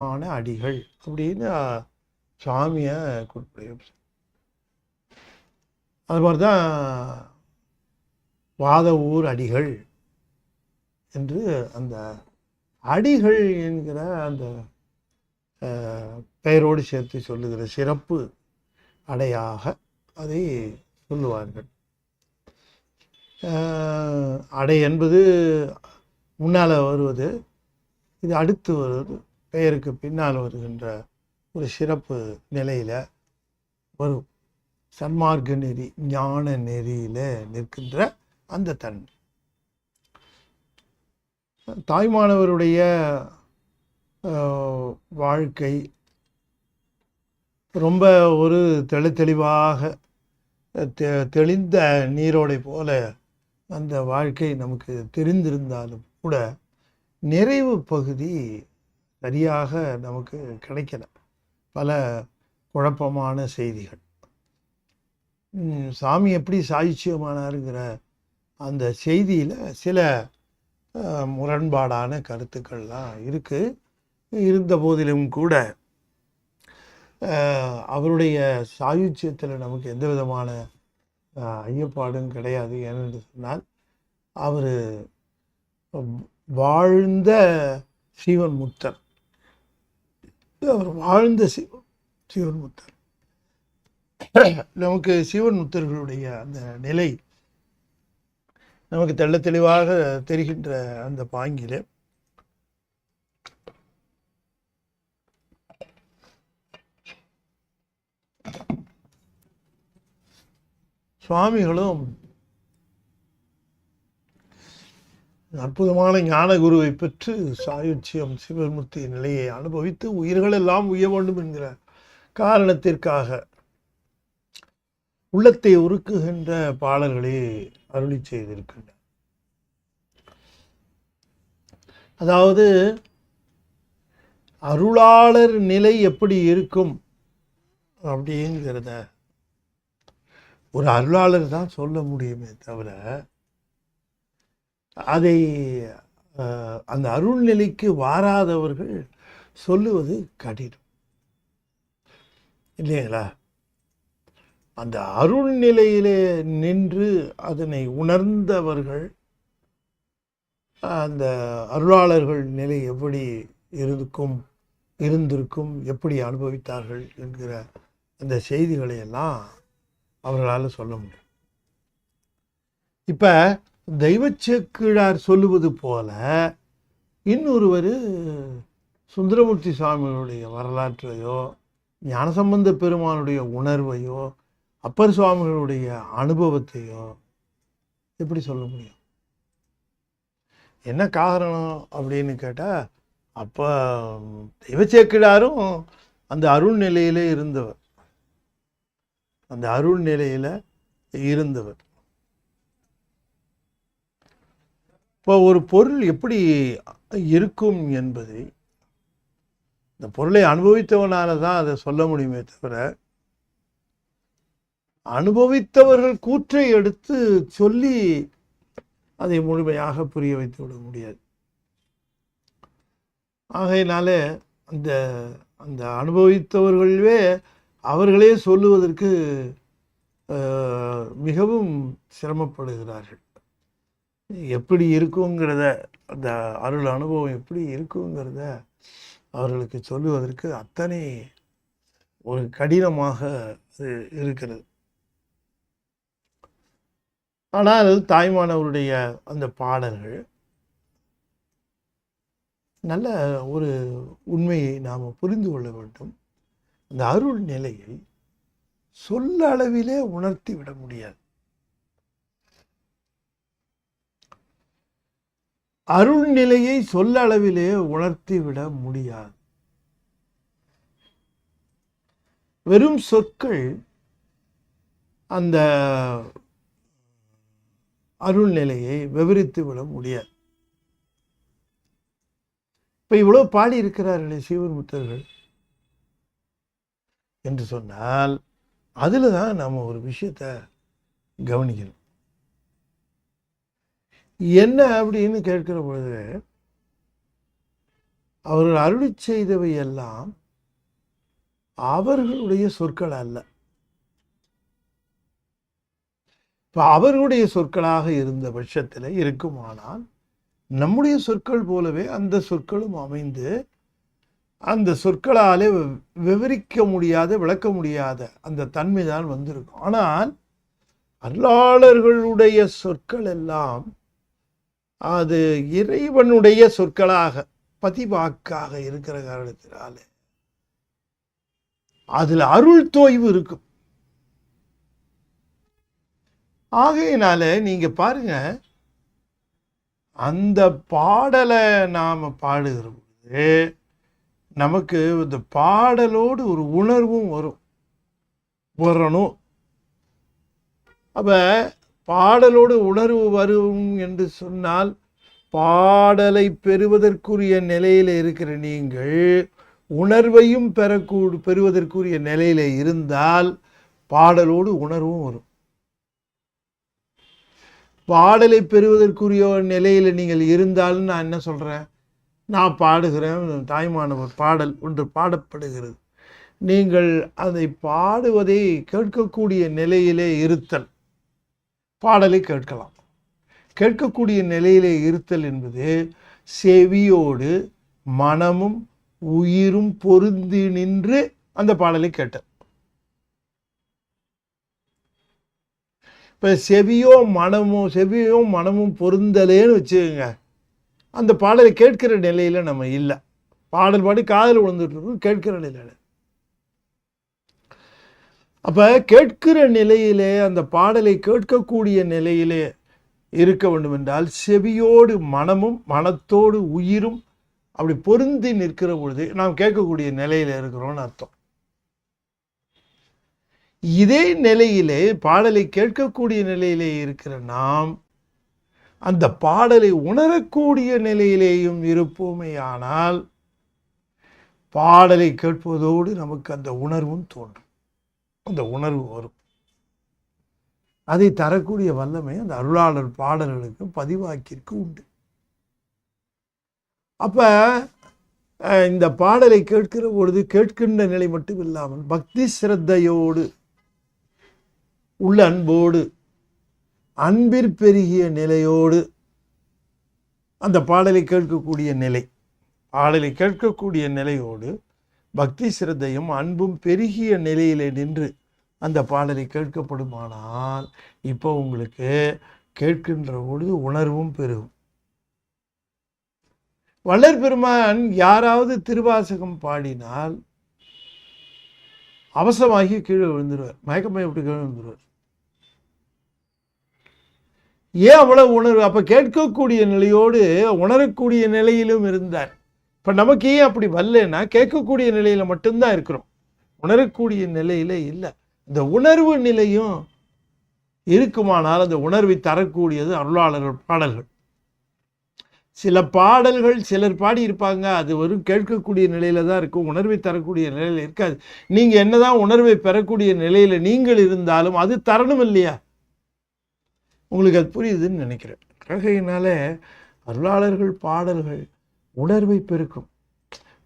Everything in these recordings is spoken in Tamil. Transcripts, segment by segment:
ஆன அடிகள் அப்படின்னு சுவாமியை குறிப்பிடுகிறோம். அது மாதிரி தான் வாத ஊர் அடிகள் என்று அந்த அடிகள் என்கிற அந்த பெயரோடு சேர்த்து சொல்லுகிற சிறப்பு அடையாக அதை சொல்லுவார்கள். அடை என்பது முன்னால் வருவது, இது அடுத்து வருவது, பெயருக்கு பின்னால் வருகின்ற ஒரு சிறப்பு நிலையில் வரும். சன்மார்க்க நெறி, ஞான நெறியில் நிற்கின்ற அந்த தன்மை. தாய்மானவருடைய வாழ்க்கை ரொம்ப ஒரு தெளிவாக தெளிந்த நீரோடை போல அந்த வாழ்க்கை நமக்கு தெரிந்திருந்தாலும் கூட நிறைவு பகுதி சரியாக நமக்கு கிடைக்கல. பல குழப்பமான செய்திகள். சாமி எப்படி சாயுச்சியமானாருங்கிற அந்த செய்தியில் சில முரண்பாடான கருத்துக்கள்லாம் இருக்குது. இருந்த போதிலும் கூட அவருடைய சாயுச்சியத்தில் நமக்கு எந்த விதமான ஐயப்பாடும் கிடையாது. ஏனென்று சொன்னால் அவர் வாழ்ந்த சீவன் முத்தர். அவர் வாழ்ந்த சீவன் முத்தர். நமக்கு சீவன் முத்தர்களுடைய அந்த நிலை நமக்கு தெளிவாக தெரிகின்ற அந்த பாங்கிலே சுவாமிகளும் அற்புதமான ஞான குருவை பெற்று சாயுச்சியம் சிவன்முக்தி நிலையை அனுபவித்து உயிர்கள் எல்லாம் உய்ய வேண்டும் என்கிற காரணத்திற்காக உள்ளத்தை உருக்குகின்ற பாடல்களை அருளி செய்திருக்கின்றனர். அதாவது அருளாளர் நிலை எப்படி இருக்கும் அப்படிங்கிறத ஒரு அருளாளர் தான் சொல்ல முடியுமே தவிர அதை அந்த அருள்நிலைக்கு வாராதவர்கள் சொல்லுவது கடினம் இல்லைங்களா? அந்த அருள்நிலையிலே நின்று அதனை உணர்ந்தவர்கள் அந்த அருளாளர்கள் நிலை எப்படி இருந்திருக்கும், எப்படி அனுபவித்தார்கள் என்கிற அந்த செய்திகளை எல்லாம் அவர்களால் சொல்ல முடியும். இப்போ தெய்வச்சேக்கிழார் சொல்லுவது போல இன்னொருவர் சுந்தரமூர்த்தி சுவாமிகளுடைய வரலாற்றையோ ஞானசம்பந்த பெருமானுடைய உணர்வையோ அப்பர் சுவாமிகளுடைய அனுபவத்தையோ எப்படி சொல்ல முடியும்? என்ன காரணம் அப்படின்னு கேட்டால், அப்போ தெய்வச்சேக்கிழாரும் அந்த அருள் நிலையிலே இருந்தவர். அந்த அருள் நிலையில் இருந்தவர். இப்போ ஒரு பொருள் எப்படி இருக்கும் என்பதை இந்த பொருளை அனுபவித்தவனால தான் அதை சொல்ல முடியுமே தவிர அனுபவித்தவர்கள் கூற்றை எடுத்து சொல்லி அதை முழுமையாக புரிய வைத்து விட முடியாது. ஆகையினால அந்த அந்த அனுபவித்தவர்களே அவர்களே சொல்லுவதற்கு மிகவும் சிரமப்படுகிறார்கள். எப்படி இருக்குங்கிறத, அந்த அருள் அனுபவம் எப்படி இருக்குங்கிறத அவர்களுக்கு சொல்லுவதற்கு அத்தனை ஒரு கடினமாக அது இருக்கிறது. ஆனால் தாய்மானவருடைய அந்த பாடல்கள் நல்ல ஒரு உண்மையை நாம் புரிந்து கொள்ள வேண்டும். அந்த அருள் நிலையை சொல்ல அளவிலே உணர்த்தி விட முடியாது. அருள் நிலையை சொல்ல அளவிலே உணர்த்தி விட முடியாது. வெறும் சொற்கள் அந்த அருள் நிலையை விவரித்து விட முடியாது. இப்ப இவ்வளவு பாடி இருக்கிறார்களே சீவன் முத்தர்கள் என்று சொன்னால் அதுல தான் நாம ஒரு விஷயத்தை கவனிக்கணும். என்ன அப்படின்னு கேட்கிற பொழுது அவர்கள் அருளி செய்தவை எல்லாம் அவர்களுடைய சொற்கள் அல்ல. இப்போ அவர்களுடைய சொற்களாக இருந்த பட்சத்தில் இருக்குமானால் நம்முடைய சொற்கள் போலவே அந்த சொற்களும் அமைந்து அந்த சொற்களாலே விவரிக்க முடியாத, விளக்க முடியாத அந்த தன்மை தான் வந்திருக்கும். ஆனால் அருளாளர்களுடைய சொற்கள் எல்லாம் அது இறைவனுடைய சொற்களாக, பதிவாக்காக இருக்கிற காரணத்தினால அதுல அருள் தோய்வு இருக்கும். ஆகையினால நீங்க பாருங்க, அந்த பாடலை நாம பாடுகிற போது நமக்கு இந்த பாடலோடு ஒரு உணர்வும் வரணும். அப்ப பாடலோடு உணர்வு வரும் என்று சொன்னால், பாடலை பெறுவதற்குரிய நிலையில இருக்கிற நீங்கள் உணர்வையும் பெறுவதற்குரிய நிலையில இருந்தால் பாடலோடு உணர்வும் வரும். பாடலை பெறுவதற்குரிய நிலையில நீங்கள் இருந்தாலும் நான் என்ன சொல்றேன், நான் பாடுகிறேன், தாய்மானவர் பாடல் ஒன்று பாடப்படுகிறது, நீங்கள் அதை பாடுவதை கேட்கக்கூடிய நிலையிலே இருத்தல், பாடலை கேட்கலாம். கேட்கக்கூடிய நிலையிலே இருத்தல் என்பது செவியோடு மனமும் உயிரும் பொருந்தி நின்று அந்த பாடலை கேட்டல். இப்போ செவியோ மனமும் பொருந்தலேன்னு வச்சுக்கோங்க, அந்த பாடலை கேட்கிற நிலையில நம்ம இல்லை. பாடல் பாடி காதல் விழுந்துட்டு இருக்கோம், கேட்கிற நிலையில. அப்ப கேட்கிற நிலையிலே, அந்த பாடலை கேட்கக்கூடிய நிலையிலே இருக்க வேண்டும் என்றால் செவியோடு மனமும் மனத்தோடு உயிரும் அப்படி பொருந்தி நிற்கிற பொழுது நாம் கேட்கக்கூடிய நிலையில இருக்கிறோம்னு அர்த்தம். இதே நிலையிலே, பாடலை கேட்கக்கூடிய நிலையிலே இருக்கிற நாம் அந்த பாடலை உணரக்கூடிய நிலையிலேயும் இருப்போமே ஆனால் பாடலை கேட்பதோடு நமக்கு அந்த உணர்வும் தோன்றும், அந்த உணர்வு வரும். அதை தரக்கூடிய வல்லமை அந்த அருளாளர் பாடல்களுக்கு பதிவாக்கிற்கு உண்டு. அப்ப இந்த பாடலை கேட்கிற பொழுது கேட்கின்ற நிலை மட்டும் இல்லாமல் பக்தி சிரத்தையோடு, உள்ள அன்போடு, அன்பிற் பெருகிய நிலையோடு அந்த பாடலை கேட்கக்கூடிய நிலை, பாடலை கேட்கக்கூடிய நிலையோடு பக்தி சிரத்தையும் அன்பும் பெருகிய நிலையிலே நின்று அந்த பாடலை கேட்கப்படுமானால் இப்போ உங்களுக்கு கேட்கின்ற பொழுது உணர்வும் பெருகும். வள்ளற் பெருமான் யாராவது திருவாசகம் பாடினால் அவசரமாகி கீழே விழுந்துருவார், மயக்கமாக எப்படி கீழே விழுந்துருவார். ஏன் அவ்வளவு உணர்வு? அப்ப கேட்கக்கூடிய நிலையோடு உணரக்கூடிய நிலையிலும் இருந்தார். இப்ப நமக்கு ஏன் அப்படி வரலன்னா, கேட்கக்கூடிய நிலையில மட்டும்தான் இருக்கிறோம், உணரக்கூடிய நிலையில இல்லை. இந்த உணர்வு நிலையும் இருக்குமானால் அந்த உணர்வை தரக்கூடியது அருளாளர்கள் பாடல்கள். சில பாடல்கள் சிலர் பாடி இருப்பாங்க, அது வெறும் கேட்கக்கூடிய நிலையில தான் இருக்கும், உணர்வை தரக்கூடிய நிலையில இருக்காது. நீங்க என்னதான் உணர்வை பெறக்கூடிய நிலையில நீங்கள் இருந்தாலும் அது தரணும் இல்லையா? உங்களுக்கு அது புரியுதுன்னு நினைக்கிறேன். ஆகையினால அருளாளர்கள் பாடல்கள் உணர்வை பெருக்கும்.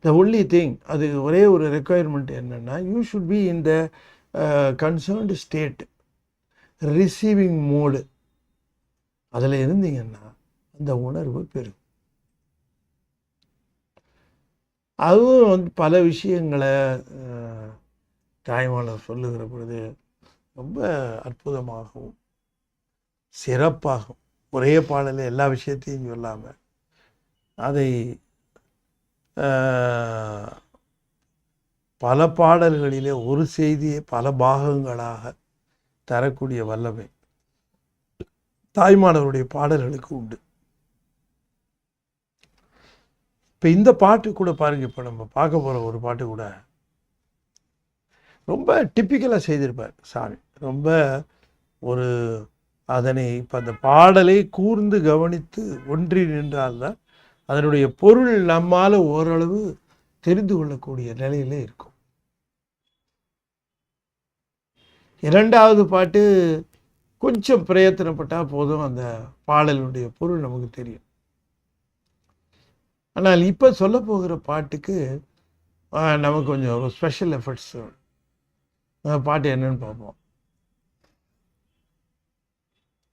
த ஒன்லி திங், அது ஒரே ஒரு ரெக்குயர்மெண்ட் என்னன்னா, you should be in the concerned state, receiving mode. அதில் இருந்தீங்கன்னா அந்த உணர்வு பெருகும். அதுவும் பல விஷயங்களை தாய்மானவர் சொல்லுகிற பொழுது ரொம்ப அற்புதமாகவும் சிறப்பாகும். ஒரே பாடலில் எல்லா விஷயத்தையும் சொல்லாமல் அதை பல பாடல்களிலே ஒரு செய்தியை பல பாகங்களாக தரக்கூடிய வல்லமை தாய்மானவருடைய பாடல்களுக்கு உண்டு. இப்போ இந்த பாட்டு கூட பாருங்க, இப்போ நம்ம பார்க்க போகிற ஒரு பாட்டு கூட ரொம்ப டிப்பிக்கலாக செய்திருப்பார் சாமி. ரொம்ப ஒரு அதனை இப்போ அந்த பாடலை கூர்ந்து கவனித்து ஒன்றி நின்றால்தான் அதனுடைய பொருள் நம்மால் ஓரளவு தெரிந்து கொள்ளக்கூடிய நிலையிலே இருக்கும். இரண்டாவது பாட்டு கொஞ்சம் பிரயத்தனப்பட்டால் போதும், அந்த பாடலுடைய பொருள் நமக்கு தெரியும். ஆனால் இப்போ சொல்ல போகிற பாட்டுக்கு நமக்கு கொஞ்சம் ஒரு ஸ்பெஷல் எஃபர்ட்ஸ். பாட்டு என்னன்னு பார்ப்போம்.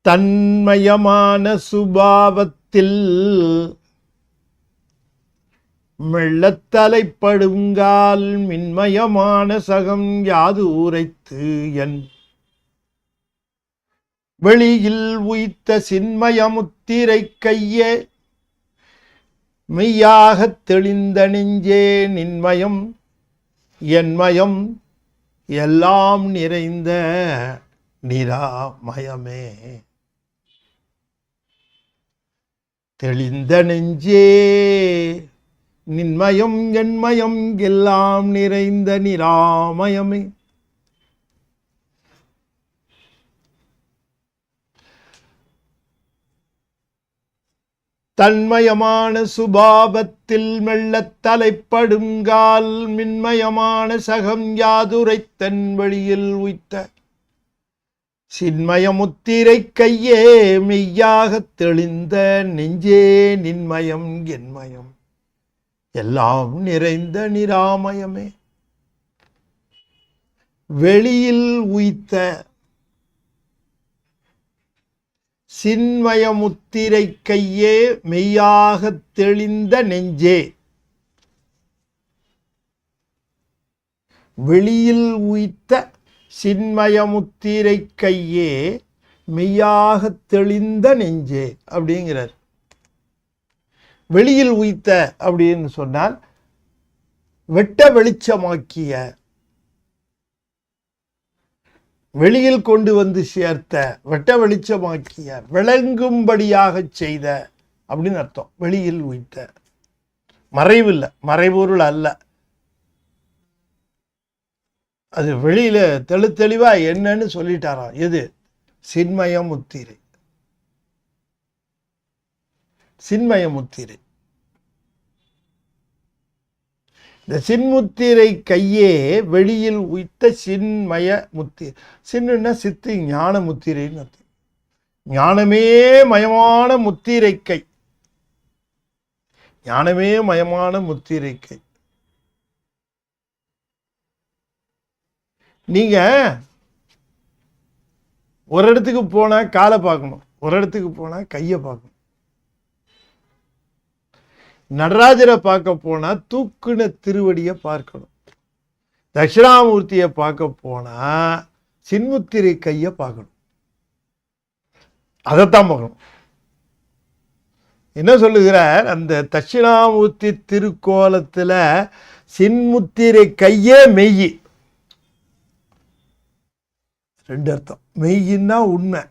தன்மயமான சுபாவத்தில் மெள்ளத்தலைப்படுங்கால் மின்மயமான சகம் யாது உரைத்து என் வெளியில் உய்த்த சின்மயமுத்திரை கையே மெய்யாகத் தெளிந்த நெஞ்சே நின்மயம் என்மயம் எல்லாம் நிறைந்த நிராமயமே. தெளிந்த நெஞ்சே நின்மயம் என்மயம் எல்லாம் நிறைந்த நிராமயமே. தன்மயமான சுபாவத்தில் மெல்லத் தலைப்படுங்கால் மின்மயமான சகம் யாதுரைத்தன் வெளியில் உய்த்த சின்மயமுத்திரை கையே மெய்யாகத் தெளிந்த நெஞ்சே நின்மயம் என்மயம் எல்லாம் நிறைந்த நிராமயமே. வெளியில் உய்த்த சின்மயமுத்திரை கையே மெய்யாகத் தெளிந்த நெஞ்சே. வெளியில் உய்த்த சின்மயமுத்திரை கையே மெய்யாகத் தெளிந்த நெஞ்சே அப்படிங்கிறார். வெளியில் உய்த்த அப்படின்னு சொன்னால் வெட்ட வெளிச்சமாக்கிய, வெளியில் கொண்டு வந்து சேர்த்த, வெட்ட வெளிச்சமாக்கிய, விளங்கும்படியாக செய்த அப்படின்னு அர்த்தம். வெளியில் உய்த்த மறைவு இல்லை, மறைபொருள் அல்ல. அது வெளியில தெளிவா என்னன்னு சொல்லிட்டாராம். எது? சின்மயமுத்திரை. சின்மயமுத்திரை. இந்த சின்முத்திரை கையே வெளியில் உய்த்த சின்மய முத்திரை. சின்னுன்னா சித்து, ஞான முத்திரைன்னு அர்த்தம். ஞானமே மயமான முத்திரை கை. ஞானமே மயமான முத்திரை கை. நீங்க ஒரு இடத்துக்கு போனா காலை பார்க்கணும், ஒரு இடத்துக்கு போனா கையை பார்க்கணும். நடராஜரை பார்க்க போனா தூக்குன திருவடியை பார்க்கணும். தட்சிணாமூர்த்தியை பார்க்க போனா சின்முத்திரை கையை பார்க்கணும். அதைத்தான் பார்க்கணும். என்ன சொல்லுகிறார்? அந்த தட்சிணாமூர்த்தி திருக்கோலத்துல சின்முத்திரை கையே மெய்யி. ரெண்டு அர்த்தம். மெய்யின்னா உண்மை,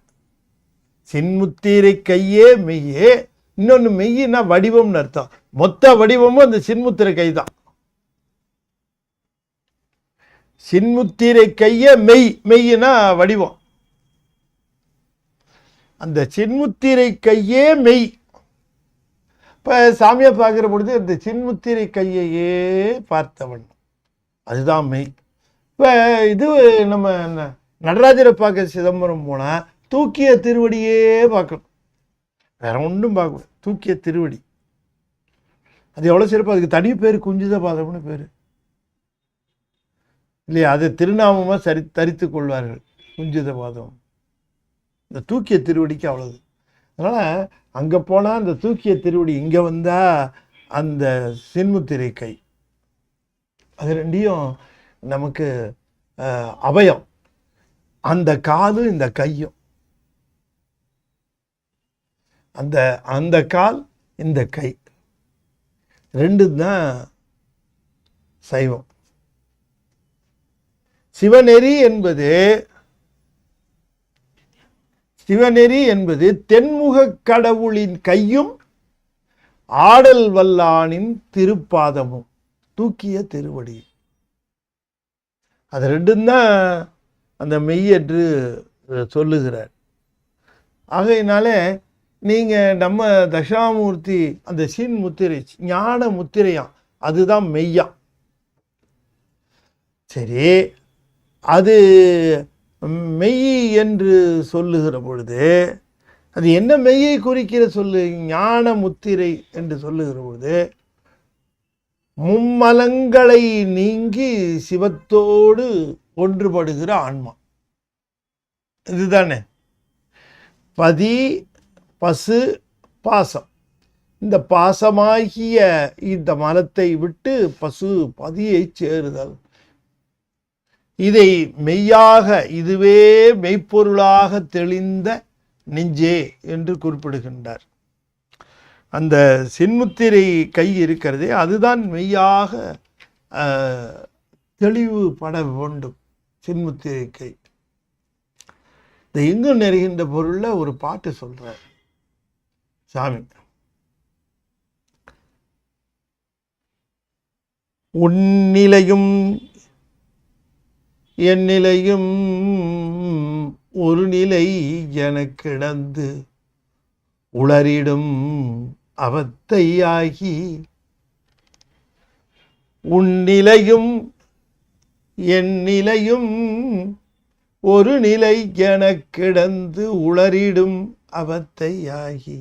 சின்முத்திரை கையே மெய்யே. இன்னொன்று மெய்யின்னா வடிவம்னு அர்த்தம். மொத்த வடிவமும் அந்த சின்முத்திரை கை தான். சின்முத்திரை கையே மெய், மெய்யினா வடிவம். அந்த சின்முத்திரை கையே மெய். இப்போ சாமியை பார்க்குற பொழுது அந்த சின்முத்திரை கையையே பார்த்தவன், அதுதான் மெய். இப்போ இது நம்ம நடராஜரை பார்க்க சிதம்பரம் போனால் தூக்கிய திருவடியே பார்க்கணும், வேற ஒன்றும் பார்க்கணும். தூக்கிய திருவடி அது எவ்வளோ சிறப்பு. அதுக்கு தனி பேர் குஞ்சித பாதம்னு பேர் இல்லையா? அது திருநாமமாக தரித்து கொள்வார்கள், குஞ்சித பாதம். இந்த தூக்கிய திருவடிக்கு அவ்வளவு. அதனால் அங்கே போனால் அந்த தூக்கிய திருவடி, இங்கே வந்தால் அந்த சின்முத்திரை கை. அது ரெண்டையும் நமக்கு அபயம். அந்த காலும் இந்த கையும், அந்த கால் இந்த கை ரெண்டு தான் சைவம். சிவநெறி என்பது தென்முக கடவுளின் கையும் ஆடல் வல்லானின் திருப்பாதமும் தூக்கிய திருவடி. அது ரெண்டும் தான் அந்த மெய் என்று சொல்லுகிறார். ஆகையினாலே நீங்கள் நம்ம தட்சிணாமூர்த்தி அந்த சின் முத்திரை ஞான முத்திரையாம், அதுதான் மெய்யா. சரி, அது மெய் என்று சொல்லுகிற பொழுது அது என்ன மெய்யை குறிக்கிற சொல்லு? ஞான முத்திரை என்று சொல்லுகிற போது மும்மலங்களை நீங்கி சிவத்தோடு ஒன்றுபடுகிற ஆன்மா இதுதானே. பதி பசு பாசம், இந்த பாசமாகிய இந்த மலத்தை விட்டு பசு பதியை சேருதல், இதை மெய்யாக இதுவே மெய்ப்பொருளாக தெளிந்த நெஞ்சே என்று குறிப்பிடுகின்றார். அந்த சின்முத்திரை கை இருக்கிறதே அதுதான் மெய்யாக தெளிவுபட வேண்டும். சின்முத்திரை கை இந்த எங்கும் நிறைகின்ற பொருள்ல ஒரு பாட்டு சொல்றார் சாமி. உன்னிலையும் என் நிலையும் ஒரு நிலை எனக்கிடந்து உளறிடும் அவத்தையாகி, உன்னிலையும் என் நிலையும் ஒரு நிலை எனக்கிடந்து உளறிடும் அவத்தையாகி,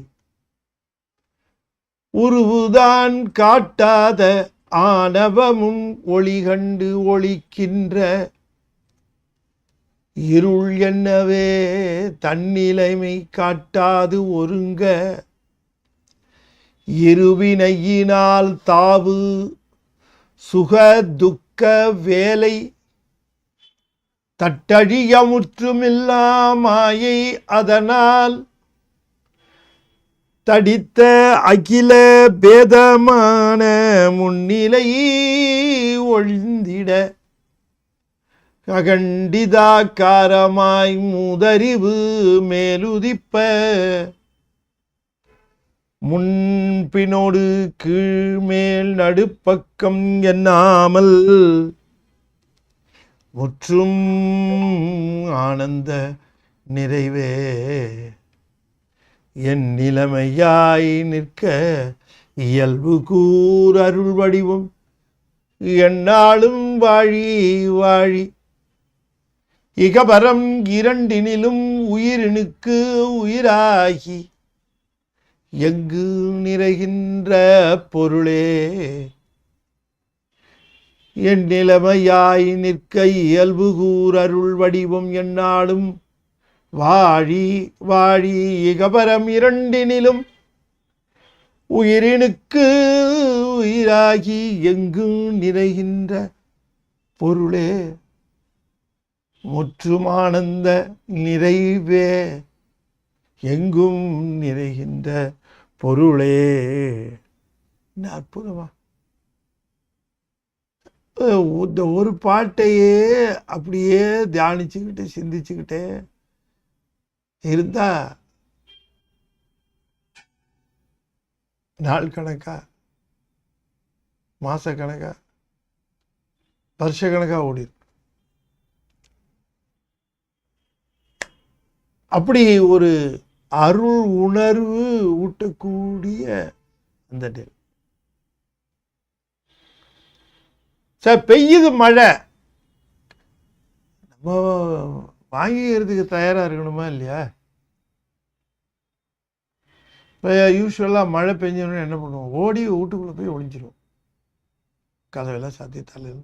உருவுதான் காட்டாத ஆணவமும் ஒளி கண்டு ஒளிக்கின்ற இருள் என்னவே தன்னிலைமை காட்டாது ஒருங்க, இருவினையினால் தாவு சுக துக்க வேலை தட்டழிய முற்றுமில்லா மாயை அதனால் தடித்த அகில பேதமான முன்னிலை ஒழிந்திட அகண்டிதாக்காரமாய் முதறிவு மேலுதிப்ப, முன்பினோடு கீழ்மேல் நடுப்பக்கம் எண்ணாமல் முற்றும் ஆனந்த நிறைவே என் நிலைமையாய் நிற்க இயல்பு கூர் அருள் வடிவம் எந்நாளும் வாழி வாழி, இகபரம் இரண்டினிலும் உயிரினுக்கு உயிராகி எங்கு நிறைகின்ற பொருளே என் நிலைமையாய் நிற்க இயல்பு கூர் அருள் வடிவம் எந்நாளும் வாழி வாழி, இகபரம் இரண்டினிலும் உயிரினுக்கு உயிராகி எங்கும் நிறைகின்ற பொருளே முற்றும் ஆனந்த நிறைவே எங்கும் நிறைகின்ற பொருளே. அற்புதமா இந்த ஒரு பாட்டையே அப்படியே தியானிச்சுக்கிட்டு சிந்திச்சுக்கிட்டே இருந்தா நாள் கணக்கா மாச கணக்கா வருஷ கணக்கா ஓடிடும். அப்படி ஒரு அருள் உணர்வு ஊட்டக்கூடிய அந்த டேல். சார் பெய்யுது மழை, நம்ம வாங்கிக்கிறதுக்கு தயாரா இருக்கணுமா இல்லையா? இப்போ யூஸ்வலாக மழை பெஞ்சோன்னு என்ன பண்ணுவோம், ஓடி வீட்டுக்குள்ளே போய் ஒழிஞ்சிருவோம். கதவெல்லாம் சாத்தி தலையில்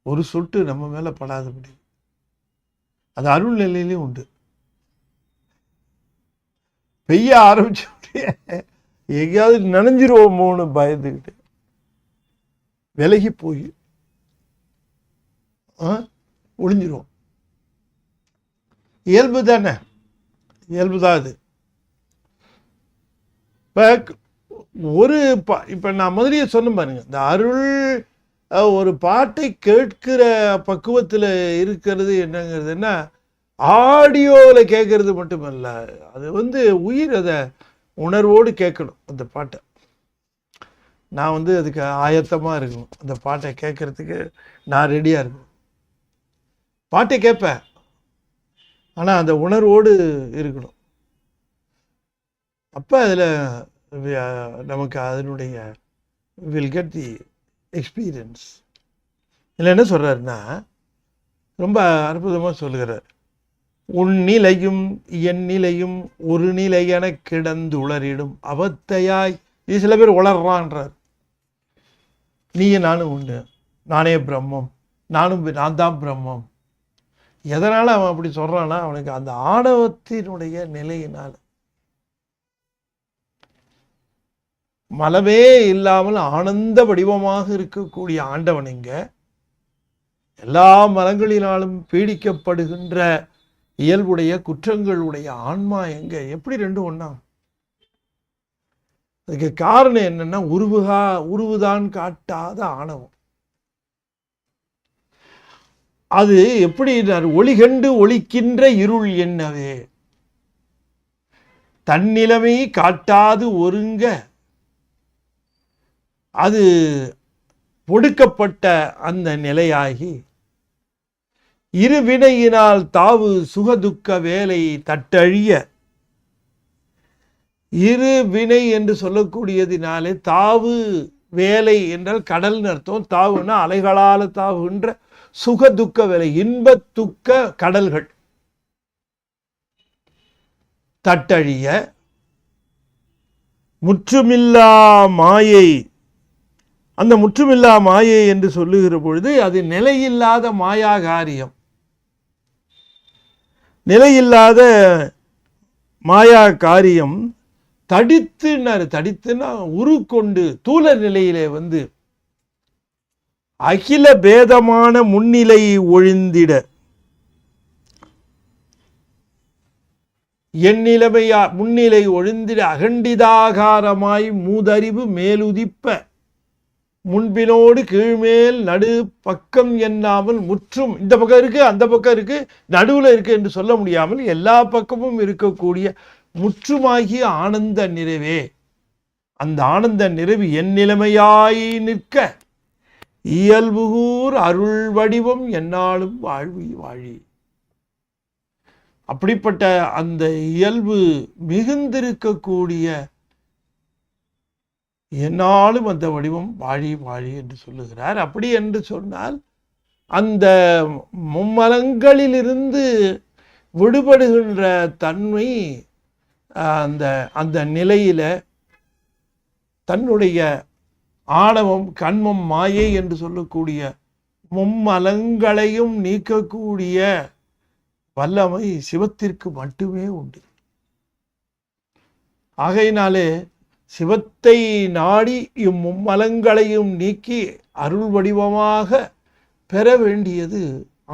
ஒரு சொட்டு நம்ம மேலே படாதபடி. அது அருள் நிலையிலையும் உண்டு. பெய்ய ஆரம்பிச்ச எங்கேயாவது நனைஞ்சிருவோமோன்னு பயந்துக்கிட்டு விலகி போய் ஒளிஞ்சிருவோம். இயல்பு தானே, இயல்பு தான் அது. இப்போ நான் முதலிய சொன்ன பாருங்க, இந்த அருள் ஒரு பாட்டை கேட்கிற பக்குவத்தில் இருக்கிறது என்னங்கிறதுன்னா ஆடியோவில் கேட்கறது மட்டுமல்ல, அது உயிர் அதை உணர்வோடு கேட்கணும். அந்த பாட்டை நான் அதுக்கு ஆயத்தமாக இருக்கணும். அந்த பாட்டை கேட்கறதுக்கு நான் ரெடியாக இருக்கணும். பாட்டை கேட்பேன், ஆனால் அந்த உணர்வோடு இருக்கணும். அப்போ அதில் நமக்கு அதனுடைய வில் கெட் தி எக்ஸ்பீரியன்ஸ். இதில் என்ன சொல்கிறாருன்னா ரொம்ப அற்புதமாக சொல்லுகிறார். உன்னிலையும் என் நிலையும் ஒரு நிலை என கிடந்துளரிடும் அவத்தையாய். இது சில பேர் உளர்றான்றார். நீயும் நானும் உண்டு, நானே பிரம்மம், நான் தான் பிரம்மம். எதனால அவன் அப்படி சொல்றான்னா, அவனுக்கு அந்த ஆணவத்தினுடைய நிலையினால். மலமே இல்லாமல் ஆனந்த வடிவமாக இருக்கக்கூடிய ஆண்டவன் இங்க எல்லா மலங்களினாலும் பீடிக்கப்படுகின்ற இயல்புடைய குற்றங்களுடைய ஆன்மா எங்க? எப்படி ரெண்டும் ஒண்ணா? அதுக்கு காரணம் என்னன்னா, உருவுதான் காட்டாத ஆணவம். அது எப்படி ஒளி கண்டு ஒளிக்கின்ற இருள் என்னவே, தன்னிலைமை காட்டாது ஒருங்க அது ஒடுக்கப்பட்ட அந்த நிலையாகி இருவினையினால் தாவு சுகதுக்க வேலை தட்டழிய. இரு வினை என்று சொல்லக்கூடியதினாலே தாவு வேலை என்றால் கடல்னு அர்த்தம். தாவுன்னா அலைகளால் தாவுகின்ற சுகதுக்க வேலை, இன்ப துக்க கடல்கள் தட்டழிய. முற்றுமில்லா மாயை, அந்த முற்றுமில்லா மாயை என்று சொல்லுகிற பொழுது அது நிலையில்லாத மாயா காரியம். நிலையில்லாத மாயா காரியம் தடித்துன்னா உருக்கொண்டு தூல நிலையிலே வந்து அகில பேதமான முன்னிலை ஒழிந்திட. எண்ணிலைமையா முன்னிலை ஒழிந்திட அகண்டிதாகாரமாய் மூதறிவு மேலுதிப்ப முன்பினோடு கீழ்மேல் நடு பக்கம் எண்ணாமல் முற்றும், இந்த பக்கம் இருக்கு அந்த பக்கம் இருக்கு நடுவில் இருக்கு என்று சொல்ல முடியாமல் எல்லா பக்கமும் இருக்கக்கூடிய முற்றுமாகிய ஆனந்த நிறைவே. அந்த ஆனந்த நிறைவு என் நிலைமையாய் நிற்க இயல்புகூர் அருள் வடிவம் என்னாலும் வாழ்வி வாழி. அப்படிப்பட்ட அந்த இயல்பு மிகுந்திருக்கக்கூடிய என்னாலும் அந்த வடிவம் வாழி வாழி என்று சொல்லுகிறார். அப்படி என்று சொன்னால் அந்த மும்மலங்களிலிருந்து விடுபடுகின்ற தன்மை அந்த அந்த நிலையில தன்னுடைய ஆணவம் கண்மம் மாயை என்று சொல்லக்கூடிய மும்மலங்களையும் நீக்கக்கூடிய வல்லமை சிவத்திற்கு மட்டுமே உண்டு. ஆகையினாலே சிவத்தை நாடி இம்மும்மலங்களையும் நீக்கி அருள் வடிவமாக பெற வேண்டியது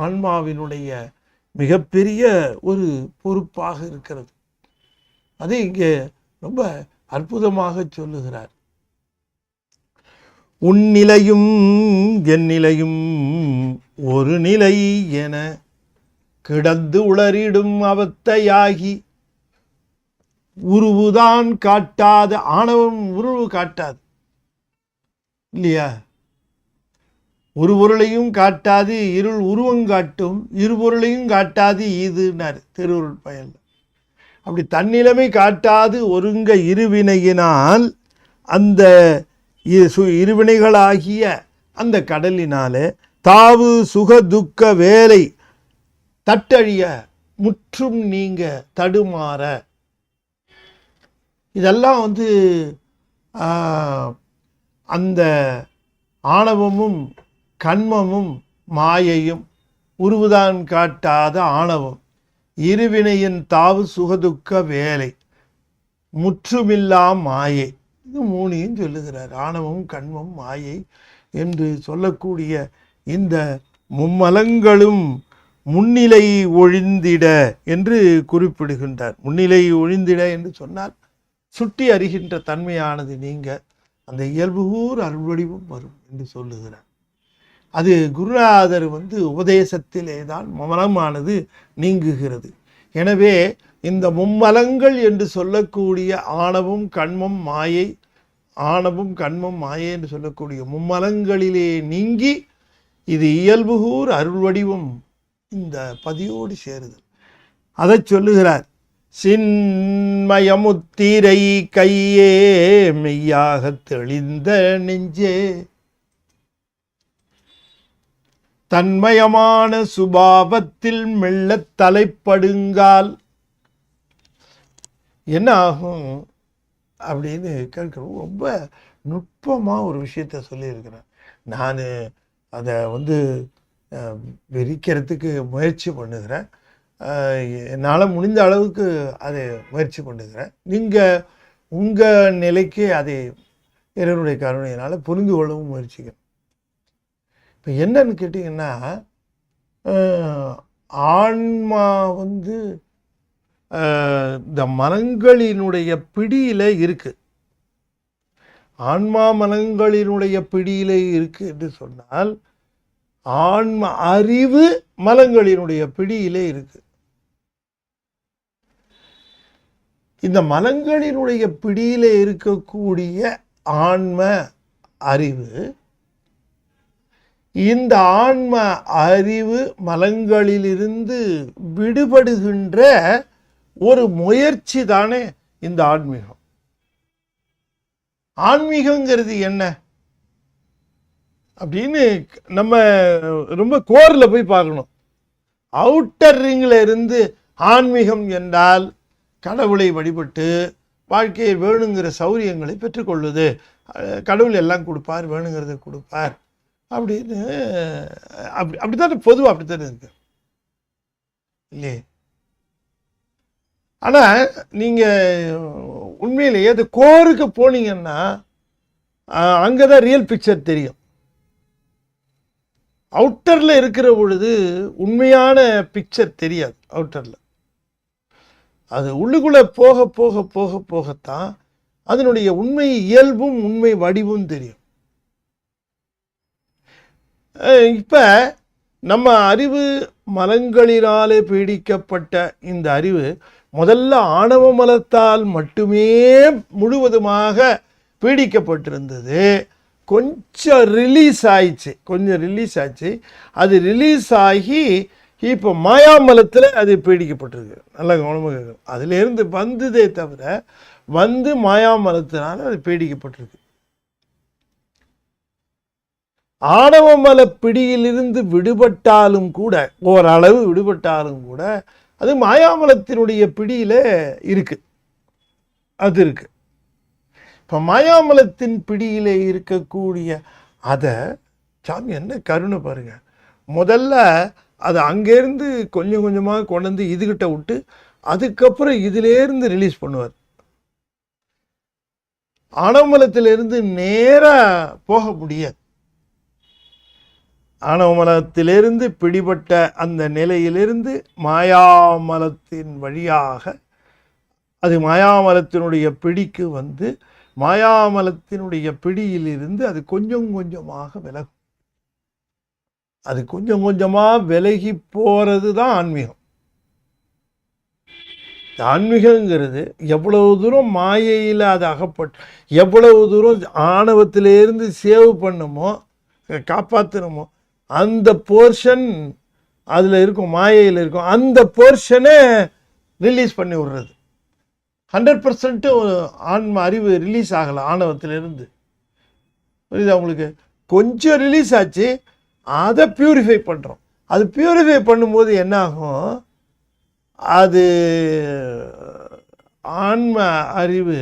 ஆன்மாவினுடைய மிகப்பெரிய ஒரு பொறுப்பாக இருக்கிறது. அது இங்கே ரொம்ப அற்புதமாக சொல்லுகிறார். உன்னிலையும் என் நிலையும் ஒரு நிலை என கிடந்து உளறிடும் அவத்தையாகி. உருவுதான் காட்டாத ஆணவம் உருவு காட்டாது இல்லையா? ஒரு பொருளையும் காட்டாது இருள் உருவம் காட்டும், இருபொருளையும் காட்டாது ஈதுனார் திருவருள் பயன். அப்படி தன்னிலைமை காட்டாது ஒருங்க இருவினையினால் அந்த இருவினைகளாகிய அந்த கடலினாலே தாவு சுக துக்க வேலை தட்டழிய முற்றும் நீங்க தடுமாற. இதெல்லாம் வந்து அந்த ஆணவமும் கண்மமும் மாயையும் உருவுதான் காட்டாத ஆணவம் இருவினையின் தாவு சுகதுக்க வேலை முற்றுமில்லா மாயை. இது மூணையும் சொல்லுகிறார். ஆணவம் கண்மம் மாயை என்று சொல்லக்கூடிய இந்த மும்மலங்களும் முன்னிலை ஒழிந்திட என்று குறிப்பிடுகின்றார். முன்னிலை ஒழிந்திட என்று சொன்னால் சுட்டி அறிகின்ற தன்மையானது நீங்க அந்த இயல்புகூர் அருள்வடிவும் வரும் என்று சொல்லுகிறார். அது குருநாதர் உபதேசத்திலே தான் மனமானது நீங்குகிறது. எனவே இந்த மும்மலங்கள் என்று சொல்லக்கூடிய ஆணவம் கண்மம் மாயை, ஆணவம் கண்மம் மாயை என்று சொல்லக்கூடிய மும்மலங்களிலே நீங்கி இது இயல்புகூர் அருள்வடிவம் இந்த பதியோடு சேருதல். அதை சொல்லுகிறார். சின்மயமுத்திரை கையே மெய்யாக தெளிந்த நெஞ்சே தன்மயமான சுபாவத்தில் மெல்ல தலைப்படுங்கால் என்ன ஆகும் அப்படின்னு கேட்குறோம். ரொம்ப நுட்பமாக ஒரு விஷயத்த சொல்லியிருக்கிறேன். நான் அதை விரிக்கிறதுக்கு முயற்சி பண்ணுகிறேன். என்னால் முடிந்த அளவுக்கு அதை முயற்சி பண்ணுகிறேன். நீங்கள் உங்கள் நிலைக்கு அதை இறைவனுடைய கருணையினால் புரிந்து கொள்ளவும் முயற்சிக்கிறேன். இப்போ என்னன்னு கேட்டிங்கன்னா, ஆன்மா இந்த மனங்களினுடைய பிடியில் இருக்குது. ஆன்மா மனங்களினுடைய பிடியில் இருக்குது என்று சொன்னால், ஆன்ம அறிவு மலங்களினுடைய பிடியிலே இருக்கு. இந்த மலங்களினுடைய பிடியிலே இருக்கக்கூடிய ஆன்ம அறிவு, இந்த ஆன்ம அறிவு மலங்களிலிருந்து விடுபடுகின்ற ஒரு முயற்சி தானே இந்த ஆன்மீகம். ஆன்மீகங்கிறது என்ன அப்படின்னு நம்ம ரொம்ப கோரில் போய் பார்க்கணும். அவுட்டர் ரிங்கில் இருந்து ஆன்மீகம் என்றால் கடவுளை வழிபட்டு வாழ்க்கையில் வேணுங்கிற சௌரியங்களை பெற்றுக்கொள்ளுது. கடவுள் எல்லாம் கொடுப்பார், வேணுங்கிறத கொடுப்பார் அப்படின்னு அப்படித்தானே பொதுவாக அப்படித்தானே இருக்கு இல்லையே. ஆனால் நீங்கள் உண்மையிலேயே அது கோருக்கு போனீங்கன்னா அங்கே தான் ரியல் பிக்சர் தெரியும். அவுட்டரில் இருக்கிற பொழுது உண்மையான பிக்சர் தெரியாது. அவுட்டரில் அது உள்ளுக்குள்ளே போக போக போக போகத்தான் அதனுடைய உண்மை இயல்பும் உண்மை வடிவும் தெரியும். இப்போ நம்ம அறிவு மலங்களினாலே பீடிக்கப்பட்ட இந்த அறிவு முதல்ல ஆணவ மலத்தால் மட்டுமே முழுவதுமாக பீடிக்கப்பட்டிருந்தது. கொஞ்சம் ரிலீஸ் ஆயிடுச்சு. அது ரிலீஸ் ஆகி இப்போ மாயாமலத்தில் அது பீடிக்கப்பட்டிருக்கு. நல்லா கவனமாக கேட்கணும். அதிலேருந்து வந்ததே தவிர மாயாமலத்தினால அது பீடிக்கப்பட்டிருக்கு. ஆணவமல பிடியிலிருந்து விடுபட்டாலும் கூட, ஓரளவு விடுபட்டாலும் கூட, அது மாயாமலத்தினுடைய பிடியில் இருக்கு. அது இருக்கு. இப்போ மாயாமலத்தின் பிடியில் இருக்கக்கூடிய அதை சாமி என்ன கருணை பாருங்க. முதல்ல அதை அங்கேருந்து கொஞ்சம் கொஞ்சமாக கொண்டு வந்து இதுகிட்ட விட்டு அதுக்கப்புறம் இதிலேருந்து ரிலீஸ் பண்ணுவார். ஆணவமலத்திலிருந்து நேராக போக முடியாது. ஆணவமலத்திலிருந்து பிடிபட்ட அந்த நிலையிலிருந்து மாயாமலத்தின் வழியாக அது மாயாமலத்தினுடைய பிடிக்கு மாயாமலத்தினுடைய பிடியிலிருந்து அது கொஞ்சம் கொஞ்சமாக விலகும். அது கொஞ்சம் கொஞ்சமாக விலகி போகிறது தான் ஆன்மீகம். ஆன்மீகங்கிறது எவ்வளவு தூரம் மாயையில் அது அகப்பட்டு, எவ்வளவு தூரம் ஆணவத்திலேருந்து சேவ் பண்ணுமோ, காப்பாற்றணுமோ, அந்த போர்ஷன் அதில் இருக்கும், மாயையில் இருக்கும். அந்த போர்ஷனை ரிலீஸ் பண்ணி விடுறது. 100% ஆன்ம அறிவு ரிலீஸ் ஆகலை ஆணவத்திலிருந்து. புரியுதா உங்களுக்கு? கொஞ்சம் ரிலீஸ் ஆச்சு, அதை பியூரிஃபை பண்ணுறோம். அது பியூரிஃபை பண்ணும்போது என்ன ஆகும், அது ஆன்ம அறிவு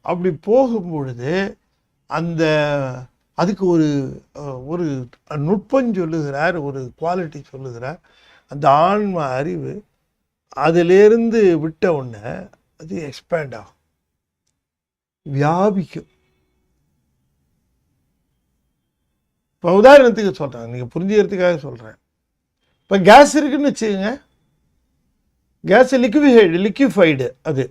அப்படி போகும் பொழுது அதுக்கு ஒரு நுட்பம் சொல்லுகிறார், ஒரு குவாலிட்டி சொல்லுகிறார். அந்த ஆன்ம அறிவு அதிலேருந்து விட்ட உடனே அது எக்ஸ்பேண்ட் ஆகும், வியாபிக்கும். இப்போ உதாரணத்துக்கு சொல்கிறேன், நீங்கள் புரிஞ்சுக்கிறதுக்காக சொல்கிறேன். இப்போ கேஸ் இருக்குன்னு வச்சுக்கோங்க. Case liquefied. அதை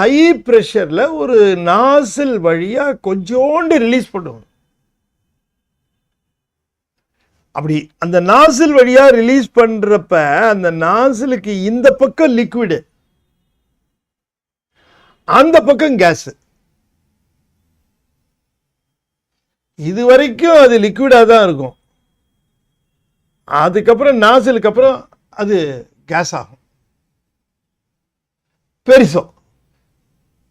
ஹை ப்ரெஷரில் ஒரு நாசில் வழியாக கொஞ்சோண்டு ரிலீஸ் பண்ணுவோம். அப்படி அந்த நாசில் வழியாக ரிலீஸ் பண்ணுறப்ப அந்த நாசிலுக்கு இந்த பக்கம் லிக்விடு, அந்த பக்கம் கேஸு. இது வரைக்கும் அது லிக்விடாக தான் இருக்கும். அதுக்கப்புறம் நாசிலுக்கு அப்புறம் அது கேஸ் ஆகும். பெருசும்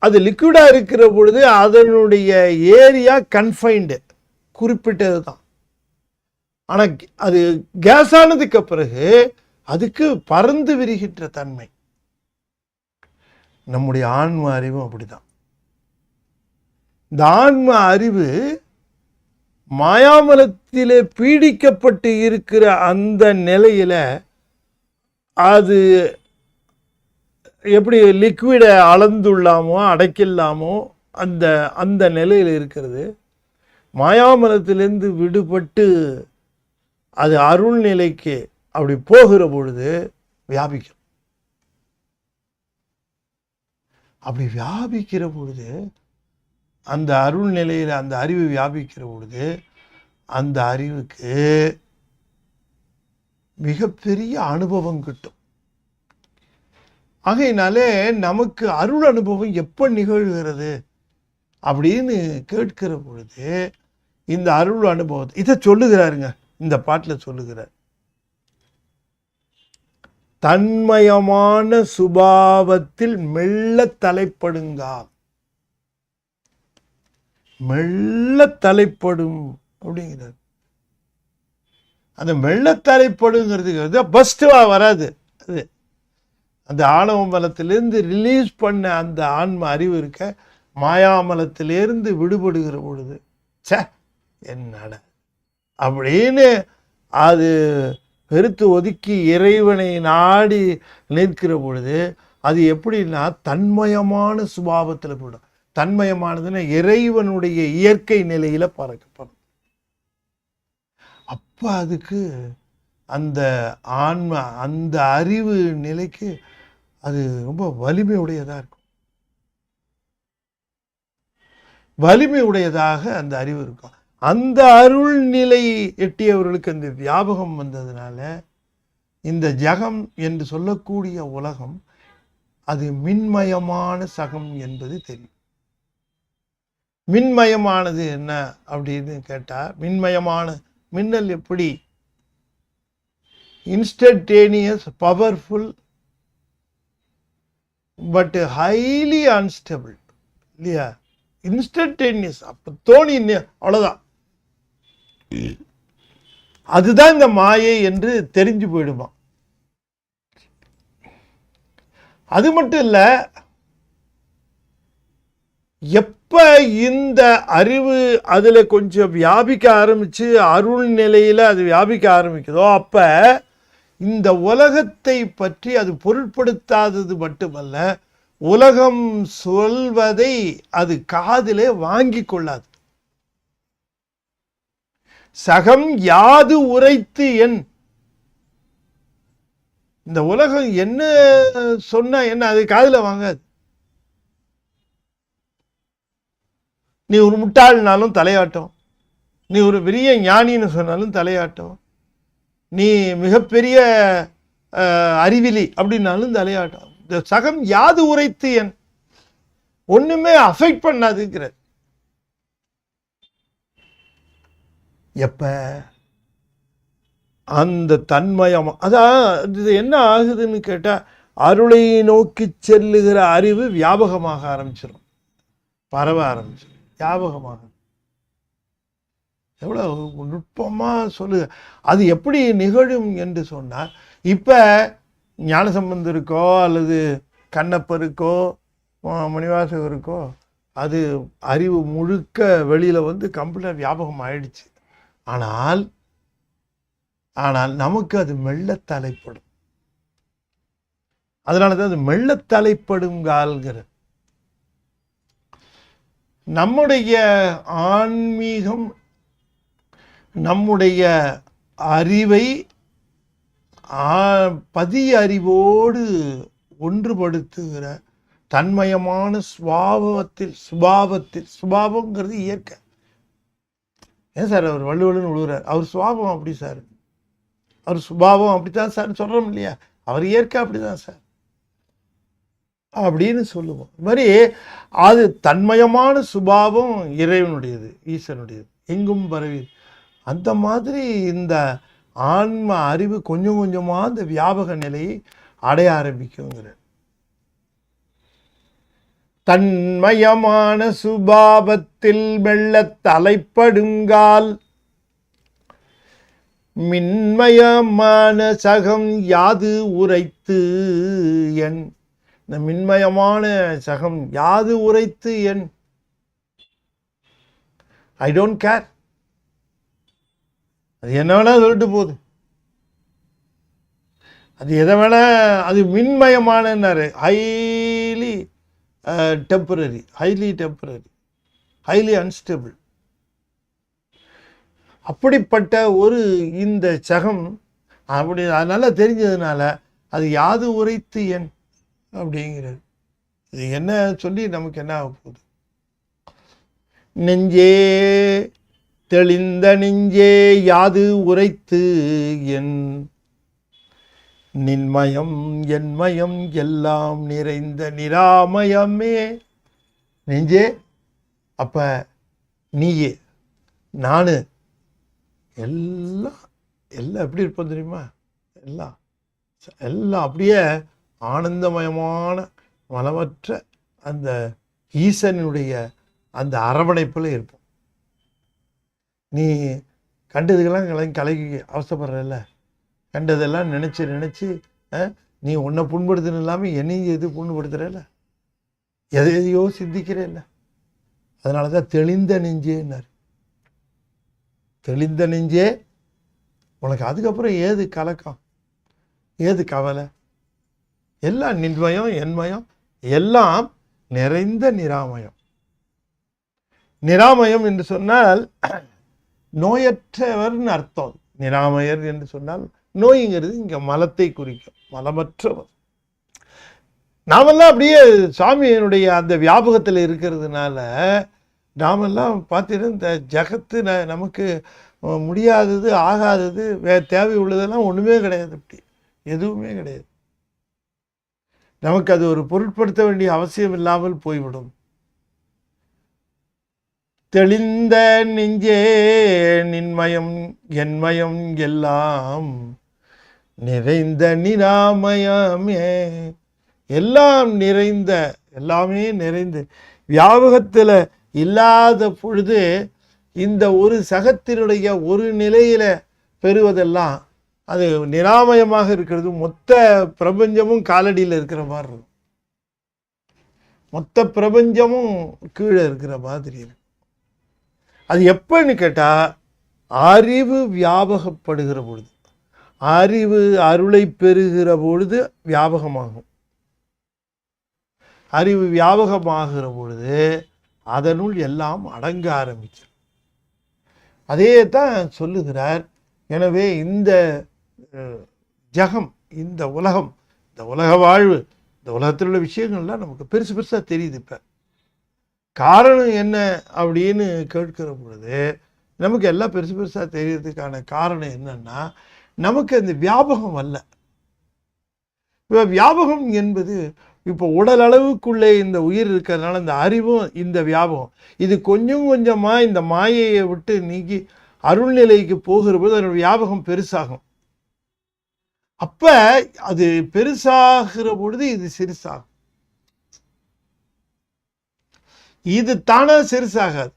அது லிக்விடாக இருக்கிற பொழுது அதனுடைய ஏரியா கன்ஃபைன்டு, குறிப்பிட்டது தான். ஆனால் அது கேஸ் ஆனதுக்கு பிறகு அதுக்கு பறந்து விரிகின்ற தன்மை. நம்முடைய ஆன்ம அறிவும் அப்படிதான். இந்த ஆன்ம அறிவு மாயாமலத்திலே பீடிக்கப்பட்டு இருக்கிற அந்த நிலையில அது எப்படி லிக்விடை அளந்துள்ளாமோ அடைக்கலாமோ அந்த அந்த நிலையில் இருக்கிறது. மாயாமலத்திலிருந்து விடுபட்டு அது அருள் நிலைக்கு அப்படி போகிற பொழுது வியாபிக்கும். அப்படி வியாபிக்கிற பொழுது அந்த அருள் நிலையில் அந்த அறிவு வியாபிக்கிற பொழுது அந்த அறிவுக்கு மிகப்பெரிய அனுபவம் கிட்டும். ஆகையினாலே நமக்கு அருள் அனுபவம் எப்போ நிகழ்கிறது அப்படின்னு கேட்கிற பொழுது இந்த அருள் அனுபவத்தை இதை சொல்லுகிறாருங்க, இந்த பாட்டில் சொல்லுகிறார். தன்மயமான சுபாவத்தில் மெல்ல தலைப்படுங்கால், மெல்ல தலைப்படும் அப்படிங்கிறார். அந்த மெல்ல தலைப்படுங்கிறதுக்கு பஸ்டுவா வராது. அது அந்த ஆணவ மலத்திலிருந்து ரிலீஸ் பண்ண அந்த ஆன்ம அறிவு இருக்க மாயாமலத்திலிருந்து விடுபடுகிற பொழுது என்னட அப்படின்னு அது பெருத்து ஒதுக்கி இறைவனை நாடி நிற்கிற பொழுது அது எப்படின்னா தன்மயமான சுபாவத்தில் போடும். தன்மயமானதுன்னா இறைவனுடைய இயற்கை நிலையில பறக்கப்படும். அப்ப அதுக்கு அந்த ஆன்ம அந்த அறிவு நிலைக்கு அது ரொம்ப வலிமை உடையதாக இருக்கும். வலிமை உடையதாக அந்த அறிவு இருக்கும். அந்த அருள் நிலை எட்டியவர்களுக்கு அந்த வியாபகம் வந்ததுனால இந்த ஜகம் என்று சொல்லக்கூடிய உலகம் அது மின்மயமான சகம் என்பது தெரியும். மின்மயமானது என்ன அப்படின்னு கேட்டா, மின்மயமான மின்னல் எப்படி இன்ஸ்டன்டேனியஸ் பவர்ஃபுல் பட் ஹைலி அன்ஸ்டபிள் இல்லையா? இன்ஸ்டன்டேனியஸ் அப்ப தோணி அவ்வளவுதான், அதுதான் இந்த மாயை என்று தெரிஞ்சு போயிடுமா. அது மட்டும் இல்ல, எப்ப இந்த அறிவு அதுல கொஞ்சம் வியாபிக்க ஆரம்பிச்சு அருள் நிலையில அது வியாபிக்க ஆரம்பிக்குதோ அப்ப இந்த உலகத்தை பற்றி அது பொருட்படுத்தாதது மட்டுமல்ல, உலகம் சொல்வதை அது காதிலே வாங்கி கொள்ளாது. சகம் யாது உரைத்து என், இந்த உலகம் என்ன சொன்ன என்ன அது காதுல வாங்காது. நீ ஒரு முட்டாள்னாலும் தலையாட்டம், நீ ஒரு பெரிய ஞானின்னு சொன்னாலும் தலையாட்டம், நீ மிகப்பெரிய அறிவிலி அப்படின்னாலும் தலையாட்டம். இந்த சகம் யாது உரைத்து என் ஒண்ணுமே அஃபெக்ட் பண்ணாதுங்கிற. எப்ப அந்த தன்மயம் அதான் இது என்ன ஆகுதுன்னு கேட்டா, அருளை நோக்கி செல்லுகிற அறிவு வியாபகமாக ஆரம்பிச்சிடும், பரவ ஆரம்பிச்சிடும், வியாபகமாக. எவ்வளவு நுட்பமா சொல்லுங்க. அது எப்படி நிகழும் என்று சொன்னால், இப்ப ஞானசம்பந்தருக்கோ அல்லது கண்ணப்பருக்கோ மணிவாசகருக்கோ அது அறிவு முழுக்க வெளியில வந்து கம்ப்ளீட்டாக வியாபகம் ஆயிடுச்சு. ஆனால் ஆனால் நமக்கு அது மெல்ல தலைப்படும். அதனாலதான் அது மெல்ல தலைப்படுங்கால்கிற. நம்முடைய ஆன்மீகம் நம்முடைய அறிவை பதிய அறிவோடு ஒன்றுபடுத்துகிற தன்மயமான சுபாவங்கிறது இயற்கை. ஏன் சார் அவர் வள்ளுவலுன்னு விழுகிறார்? அவர் சுபாவம் அப்படி சார், அவர் சுபாவம் அப்படித்தான் சார் சொல்றோம் இல்லையா? அவர் இயற்கை அப்படிதான் சார் அப்படின்னு சொல்லுவோம். இது மாதிரி அது தன்மயமான சுபாவம் இறைவனுடையது, ஈசனுடையது, எங்கும் பரவி. அந்த மாதிரி இந்த ஆன்ம அறிவு கொஞ்சம் கொஞ்சமா இந்த வியாபக நிலையை அடைய ஆரம்பிக்குங்கிற. தன்மயமான சுபாவத்தில் மெல்ல தலைப்படுங்கால் மின்மயமான சகம் யாது உரைத்து என். இந்த மின்மயமான சகம் யாது உரைத்து என். I don't care. அது என்ன வேணா சொல்லிட்டு போகுது. அது எதை வேணா, அது மின்மயமானாரு. Highly temporary, highly unstable. அப்படிப்பட்ட ஒரு இந்த சகம் அப்படி அதனால தெரிஞ்சதுனால அது யாது உரைத்து என் அப்படிங்கிறது. இது என்ன சொல்லி நமக்கு என்ன ஆக போகுது? நெஞ்சே தெளிந்த நெஞ்சே யாது உரைத்து என். நின்மயம் என்மயம் எல்லாம் நிறைந்த நிராமயமே. நெஞ்சே, அப்ப நீயே நானு எல்லாம் எல்லாம் எப்படி இருப்போம் தெரியுமா? எல்லாம் எல்லாம் அப்படியே ஆனந்தமயமான மலமற்ற அந்த ஈசனுடைய அந்த அரவணைப்பில் இருப்போம். நீ கண்டதுக்கெல்லாம் கலகி அவசப்படுறல்ல, கண்டதெல்லாம் நினச்சி நீ உன்னை புண்படுத்துன்னு இல்லாமல் என்னையும் எது புண்படுத்துறல, எதையோ சிந்திக்கிறல்ல. அதனால தான் தெளிந்த நெஞ்சேன்னார். தெளிந்த நெஞ்சே, உனக்கு அதுக்கப்புறம் ஏது கலக்கம், ஏது கவலை? எல்லாம் நின்மயம் என்மயம் எல்லாம் நிறைந்த நிராமயம். நிராமயம் என்று சொன்னால் நோயற்றவர்னு அர்த்தம். நிராமயர் என்று சொன்னால் நோய்ங்கிறது இங்க மலத்தை குறிக்கும், மலமற்றவர். நாமெல்லாம் அப்படியே சுவாமியினுடைய அந்த வியாபகத்தில் இருக்கிறதுனால நாமெல்லாம் பார்த்தீங்கன்னா இந்த ஜகத்து நமக்கு முடியாதது ஆகாதது தேவை உள்ளதெல்லாம் ஒன்றுமே கிடையாது. அப்படி எதுவுமே கிடையாது. நமக்கு அது ஒரு பொருட்படுத்த வேண்டிய அவசியம் இல்லாமல் போய்விடும். தெளிந்த நெஞ்சே நின்மயம் என்மயம் எல்லாம் நிறைந்த நிராமயமே. எல்லாம் நிறைந்த, எல்லாமே நிறைந்து வியாபகத்தில் இல்லாத பொழுது இந்த ஒரு சகத்தினுடைய ஒரு நிலையில பெறுவதெல்லாம் அது நிராமயமாக இருக்கிறது. மொத்த பிரபஞ்சமும் காலடியில் இருக்கிற மாதிரி இருக்கும். மொத்த பிரபஞ்சமும் கீழே இருக்கிற மாதிரி இருக்கு. அது எப்பன்னு கேட்டா, அறிவு வியாபகப்படுகிற பொழுது, அறிவு அருளை பெறுகிற பொழுது வியாபகமாகும். அறிவு வியாபகமாகிற பொழுது அதனுள் எல்லாம் அடங்க ஆரம்பிச்சு. அதே தான் சொல்லுகிறார். எனவே இந்த ஜகம், இந்த உலகம், இந்த உலக வாழ்வு, இந்த உலகத்தில் உள்ள விஷயங்கள்லாம் நமக்கு பெருசு பெருசாக தெரியுது. இப்போ காரணம் என்ன அப்படின்னு கேட்கிற பொழுது நமக்கு எல்லாம் பெருசு பெருசாக தெரியறதுக்கான காரணம் என்னன்னா, நமக்கு அந்த வியாபகம் அல்ல. இப்போ வியாபகம் என்பது இப்போ உடல் அளவுக்குள்ளே இந்த உயிர் இருக்கிறதுனால இந்த அறிவும் இந்த வியாபகம் இது கொஞ்சம் கொஞ்சமாக இந்த மாயையை விட்டு நீங்கி அருள்நிலைக்கு போகிற போது அதோட வியாபகம் பெருசாகும். அப்ப அது பெருசாகிற பொழுது இது சிறுசாகும். இது தானே சிறுசாகாது.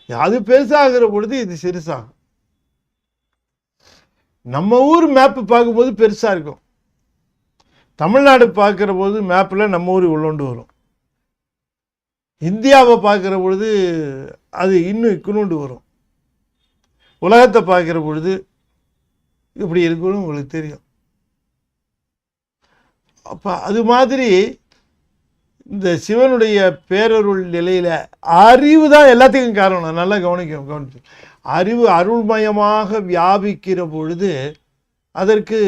அது பெருசாகிற பொழுது இது சிறுசாகும். நம்ம ஊர் மேப்பு பார்க்கும்போது பெருசா இருக்கும். தமிழ்நாடு பார்க்கிற போது மேப்பில் நம்ம ஊர் உள்ளோண்டு வரும். இந்தியாவை பார்க்கிற பொழுது அது இன்னும் இக்குனோண்டு வரும். உலகத்தை பார்க்கிற பொழுது இப்படி இருக்குன்னு உங்களுக்கு தெரியும். அப்ப அது மாதிரி இந்த சிவனுடைய பேரருள் நிலையில அறிவு தான் எல்லாத்துக்கும் காரணம். நல்லா கவனிச்சு அறிவு அருள்மயமாக வியாபிக்கிற பொழுது அதற்கு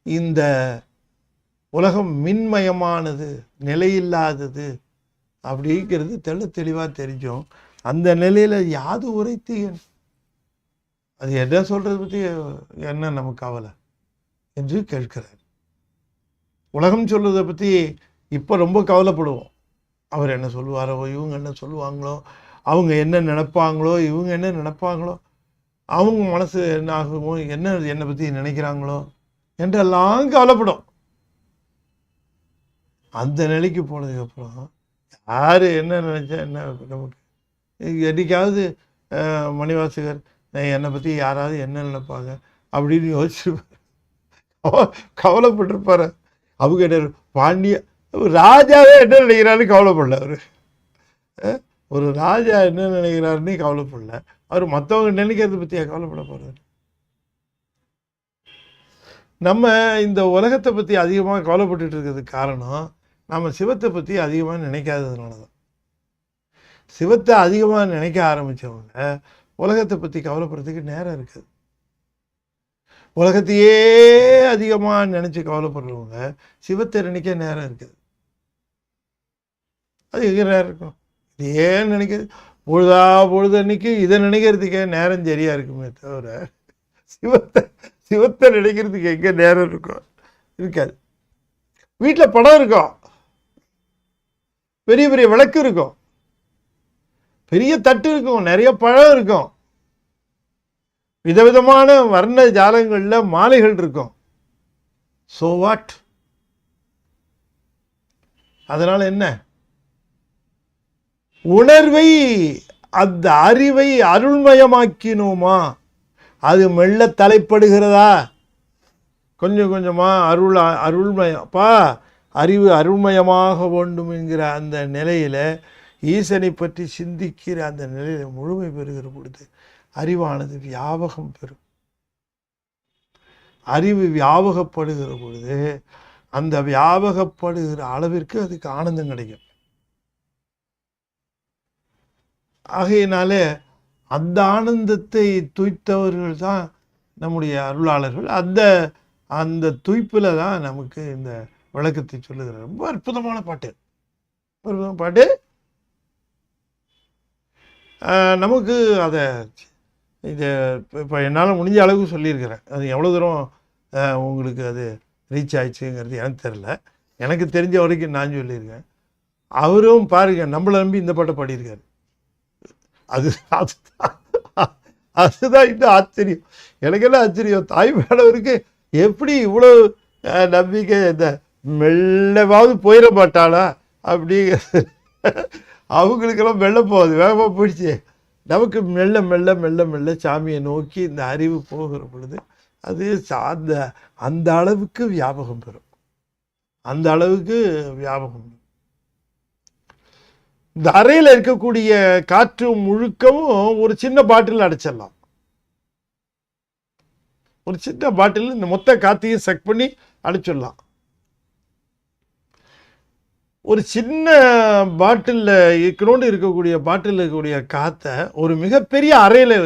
இந்த உலகம் மின்மயமானது, நிலையில்லாதது அப்படிங்கிறது தெள்ள தெளிவாக தெரிஞ்சோம். அந்த நிலையில யாது உரைத்து அது என்ன சொல்றது பற்றி என்ன நமக்கு கவலை என்று கேட்கிறார். உலகம் சொல்றதை பற்றி இப்போ ரொம்ப கவலைப்படுவோம். அவர் என்ன சொல்லுவாரோ, இவங்க என்ன சொல்லுவாங்களோ, அவங்க என்ன நினைப்பாங்களோ, இவங்க என்ன நினைப்பாங்களோ, அவங்க மனசு என்ன ஆகுமோ, என்னை பற்றி நினைக்கிறாங்களோ என்றெல்லாம் கவலைப்படும். அந்த நிலைக்கு போனதுக்கப்புறம் யார் என்ன நினைச்சா என்ன நமக்கு. என்னைக்காவது மணிவாசகர் என்னை பற்றி யாராவது என்ன நினைப்பாங்க அப்படின்னு யோசிச்சு கவலைப்பட்டிருப்பாரு. அவங்க என்ன பாண்டிய ராஜாவே என்ன நினைக்கிறாருன்னு கவலைப்படல அவர். ஒரு ராஜா என்ன நினைக்கிறாருன்னு கவலைப்படல அவர். மற்றவங்க நினைக்கிறத பற்றியா கவலைப்பட போகிறார்? நம்ம இந்த உலகத்தை பற்றி அதிகமாக கவலைப்பட்டுட்டு இருக்கிறதுக்கு காரணம் நம்ம சிவத்தை பற்றி அதிகமாக நினைக்காததுனால தான். சிவத்தை அதிகமாக நினைக்க ஆரம்பித்தவங்க உலகத்தை பற்றி கவலைப்படுறதுக்கு நேரம் இருக்குது. உலகத்தையே அதிகமாக நினச்சி கவலைப்படுறவங்க சிவத்தை நினைக்க நேரம் இருக்குது. அது எங்கே நேரம் இருக்கும்? இது ஏன் நினைக்கிறது? பொழுது அன்னைக்கு இதை நினைக்கிறதுக்கே நேரம் சரியாக இருக்குமே தவிர சிவத்தை நினைக்கிறதுக்கு எங்கே நேரம் இருக்கும்? இருக்காது. வீட்டில் படம் இருக்கும், பெரிய பெரிய விளக்கு இருக்கும், பெரிய தட்டு இருக்கும், நிறைய பழம் இருக்கும், விதவிதமான வர்ண ஜாலங்களில் மாலைகள் இருக்கும். So what? அதனால என்ன? உணர்வை, அந்த அறிவை அருள்மயமாக்கினோமா? அது மெல்ல தலைப்படுகிறதா? கொஞ்சம் கொஞ்சமா அருள்மயப்பா அறிவு அருள்மயமாக வேண்டும் என்கிற அந்த நிலையில, ஈசனை பற்றி சிந்திக்கிற அந்த நிலையில முழுமை பெறுகிற பொழுது அறிவானது வியாபகம் பெறும். அறிவு வியாபகப்படுகிற பொழுது அந்த வியாபகப்படுகிற அளவிற்கு அதுக்கு ஆனந்தம் கிடைக்கும். ஆகையினாலே அந்த ஆனந்தத்தை துய்த்தவர்கள் தான் நம்முடைய அருளாளர்கள். அந்த துய்ப்பில் தான் நமக்கு இந்த விளக்கத்தை சொல்லுகிறார். ரொம்ப அற்புதமான பாட்டு, பாட்டு. நமக்கு அதை இதை இப்போ என்னால் முடிஞ்ச அளவுக்கு சொல்லியிருக்கிறேன். அது எவ்வளோ தூரம் உங்களுக்கு அது ரீச் ஆயிடுச்சுங்கிறது எனக்கு தெரில. எனக்கு தெரிஞ்ச வரைக்கும் நான் சொல்லியிருக்கேன். அவரும் பாருங்க, நம்மளை நம்பி இந்த பாட்டை பாடியிருக்காரு. அதுதான் இன்னும் ஆச்சரியம். எனக்கு என்ன ஆச்சரியம், தாய் மேடவருக்கு எப்படி இவ்வளோ நம்பிக்கை, இந்த மெல்லவாவது போயிட மாட்டாளா அப்படிங்கிறது. அவங்களுக்கெல்லாம் மெல்ல போகுது, வேகமாக போயிடுச்சு. நமக்கு மெல்ல மெல்ல மெல்ல மெல்ல சாமியை நோக்கி இந்த அறிவு போகிற பொழுது அது அந்த அளவுக்கு வியாபகம் பெறும். அந்த அளவுக்கு வியாபகம். இந்த அறையில் இருக்கக்கூடிய காற்று முழுக்கவும் ஒரு சின்ன பாட்டில் அடைச்சிடலாம். ஒரு சின்ன பாட்டில் இந்த மொத்த காற்றையும் செக் பண்ணி அடைச்சிடலாம். ஒரு சின்ன பாட்டிலில் இருக்கக்கூடிய பாட்டிலில் இருக்கக்கூடிய காற்றை ஒரு மிகப்பெரிய அறையில்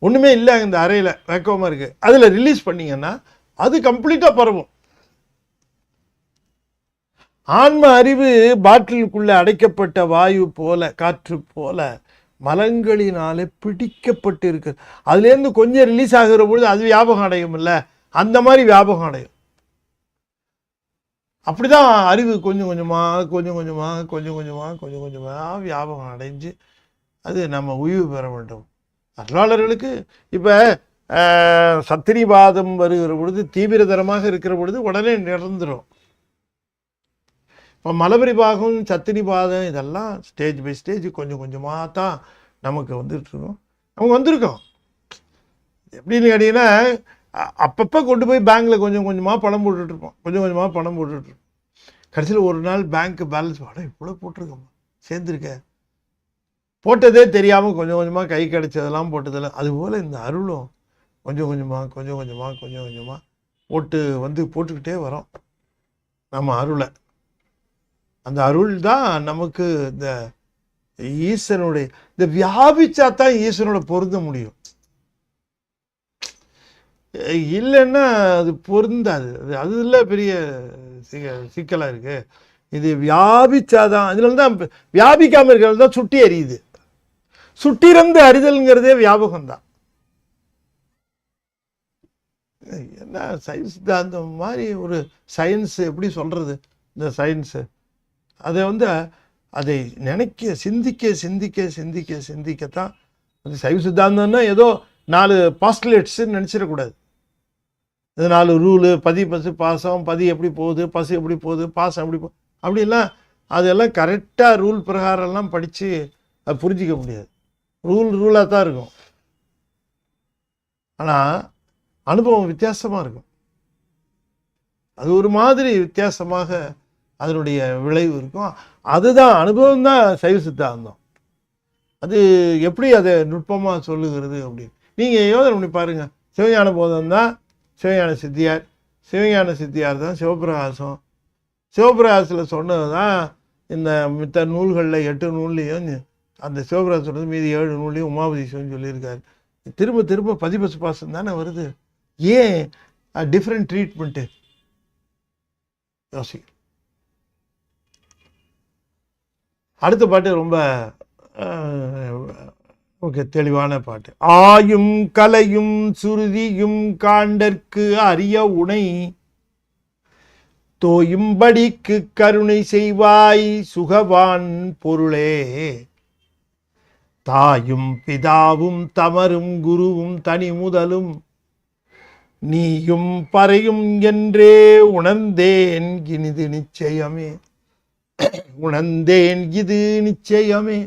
ஒன்றுமே இல்லை, இந்த அறையில் வேக்கமாக இருக்குது, அதில் ரிலீஸ் பண்ணிங்கன்னா அது கம்ப்ளீட்டாக பரவும். ஆன்ம அறிவு பாட்டிலுக்குள்ளே அடைக்கப்பட்ட வாயு போல, காற்று போல மலங்களினாலே பிடிக்கப்பட்டு இருக்கு. அதுலேருந்து கொஞ்சம் ரிலீஸ் ஆகிற பொழுது அது வியாபகம் அடையும் இல்லை, அந்த மாதிரி வியாபகம் அடையும். அப்படிதான் அறிவு கொஞ்சம் கொஞ்சமாக வியாபகம் அடைஞ்சு அது நம்ம உய்வு பெற வேண்டும். அருளாளர்களுக்கு இப்போ சத்திரிவாதம் வருகிற பொழுது, தீவிரதரமாக இருக்கிற பொழுது உடனே நிறந்துடும். இப்போ மலபரிபாகம், சத்திரிபாதம் இதெல்லாம் ஸ்டேஜ் பை ஸ்டேஜ் கொஞ்சம் கொஞ்சமாக தான் நமக்கு வந்துட்டுருக்கோம். நமக்கு வந்திருக்கோம். எப்படின்னு கேட்டிங்கன்னா, அப்பப்போ கொண்டு போய் பேங்க்கில் கொஞ்சம் கொஞ்சமாக பணம் போட்டுட்ருப்போம். கடைசியில் ஒரு நாள் பேங்க்கு பேலன்ஸ் இவ்வளோ போட்டிருக்கோம்மா, சேர்ந்துருக்க, போட்டதே தெரியாமல் கொஞ்சம் கொஞ்சமாக கை கிடைச்சதெல்லாம் போட்டதெல்லாம். அதுபோல் இந்த அருளும் கொஞ்சம் கொஞ்சமாக போட்டுக்கிட்டே வரோம் நம்ம அருளை. அந்த அருள் தான் நமக்கு இந்த ஈசனுடைய, இந்த வியாபிச்சா தான் ஈசனோட பொருந்த முடியும். இல்லைன்னா அது பொருந்தாது. அதுல பெரிய சிக்கலாக இருக்கு. இது வியாபிச்சாதான், இதுல தான் வியாபிக்காமல் இருக்கிறது தான் சுட்டி அறியுது. சுட்டிறந்து அறிதல்ங்கிறதே வியாபகம் தான். என்ன சயின்ஸ் சித்தாந்தம் மாதிரி ஒரு சயின்ஸ் எப்படி சொல்றது, இந்த சயின்ஸு அதை அதை சிந்திக்கத்தான் அது சைவ சித்தாந்தம்னா ஏதோ 4 பாஸ்டுலேட்ஸ்ன்னு நினச்சிடக்கூடாது. இது 4 ரூலு, பதி பசு பாசம், பதி எப்படி போகுது, பசு எப்படி போகுது, பாசம் எப்படி போகுது, அப்படிலாம் அதெல்லாம் கரெக்டாக ரூல் பிரகாரம்லாம் படித்து அது புரிஞ்சிக்க முடியாது. ரூலாக தான் இருக்கும். ஆனால் அனுபவம் வித்தியாசமாக இருக்கும். அது ஒரு மாதிரி வித்தியாசமாக அதனுடைய விளைவு இருக்கும். அதுதான் அனுபவம் தான் சைவ சித்தாந்தம். அது எப்படி அதை நுட்பமாக சொல்லுகிறது அப்படின்னு நீங்கள் யோசனை பண்ணி பாருங்கள். சிவஞான போதம் தான் சிவஞான சித்தியார், சிவஞான சித்தியார் தான் சிவபிரகாசம், சிவபிரகாசத்தில் சொன்னது தான் இந்த மித்த நூல்களில் 8 நூல்லையும் அந்த சிவபிரகாசம் சொன்னது மீதி 7 நூல்லையும் உமாபதி சிவன் சொல்லியிருக்காரு. திரும்ப திரும்ப பதிபசு பாசம் தானே வருது. ஏன் டிஃப்ரெண்ட் ட்ரீட்மெண்ட்டு? யோசி. அடுத்த பாட்டு ரொம்ப ஓகே, தெளிவான பாட்டு. ஆயும் கலையும் சுருதியும் காண்டற்கு அரிய உணை தோயும்படிக்கு கருணை செய்வாய் சுகவான் பொருளே. தாயும் பிதாவும் தமரும் குருவும் தனி முதலும் நீயும் பறையும் என்றே உணர்ந்தேன் இனிது நிச்சயமே, உணர்ந்தேன் இது நிச்சயமே.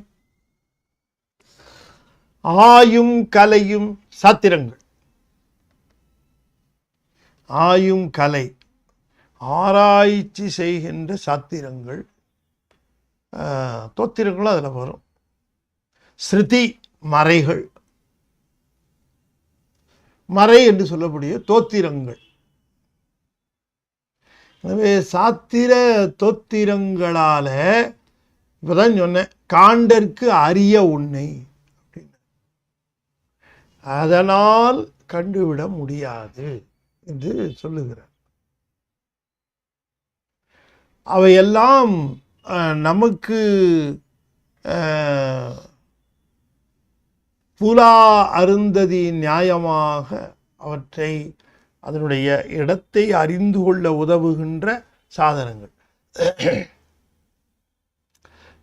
ஆயும் கலையும் சாத்திரங்கள், ஆயும் கலை ஆராய்ச்சி செய்கின்ற சாத்திரங்கள், தோத்திரங்களும் அதில் வரும். ஸ்ருதி மறைகள், மறை என்று சொல்லக்கூடிய தோத்திரங்கள். எனவே சாத்திர தோத்திரங்களால இப்பதான் சொன்னேன் காண்டற்கு அரிய உன்னை அப்படின்னு, அதனால் கண்டுவிட முடியாது என்று சொல்லுகிறார். அவையெல்லாம் நமக்கு புலா அருந்ததி நியாயமாக அவற்றை அதனுடைய இடத்தை அறிந்து கொள்ள உதவுகின்ற சாதனங்கள்.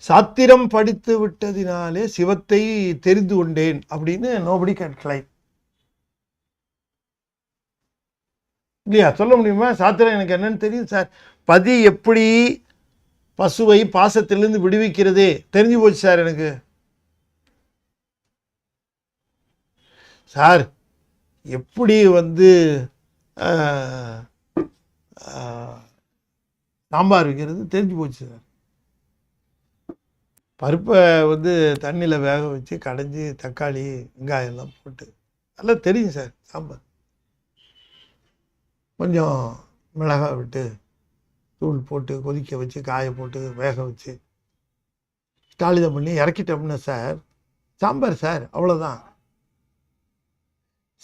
சாத்திரம் படித்து விட்டதினாலே சிவத்தை தெரிந்து கொண்டேன் அப்படின்னு நோபடி கேன் கிளைம். இல்லையா? சொல்ல முடியுமா? சாத்திரம் எனக்கு என்னன்னு தெரியும் சார். பதி எப்படி பசுவை பாசத்திலிருந்து விடுவிக்கிறதே தெரிஞ்சு போச்சு சார் எனக்கு. சார் எப்படி சாம்பார் வைக்கிறது தெரிஞ்சு போச்சு சார். பருப்பை தண்ணியில் வேக வச்சு கடைஞ்சி தக்காளி வெங்காயம் எல்லாம் போட்டு நல்லா தெரியும் சார். சாம்பார் கொஞ்சம் மிளகாய் விட்டு தூள் போட்டு கொதிக்க வச்சு காய போட்டு வேக வச்சு தாளிதம் பண்ணி இறக்கிட்டோம்னா சார் சாம்பார் சார், அவ்வளோதான்.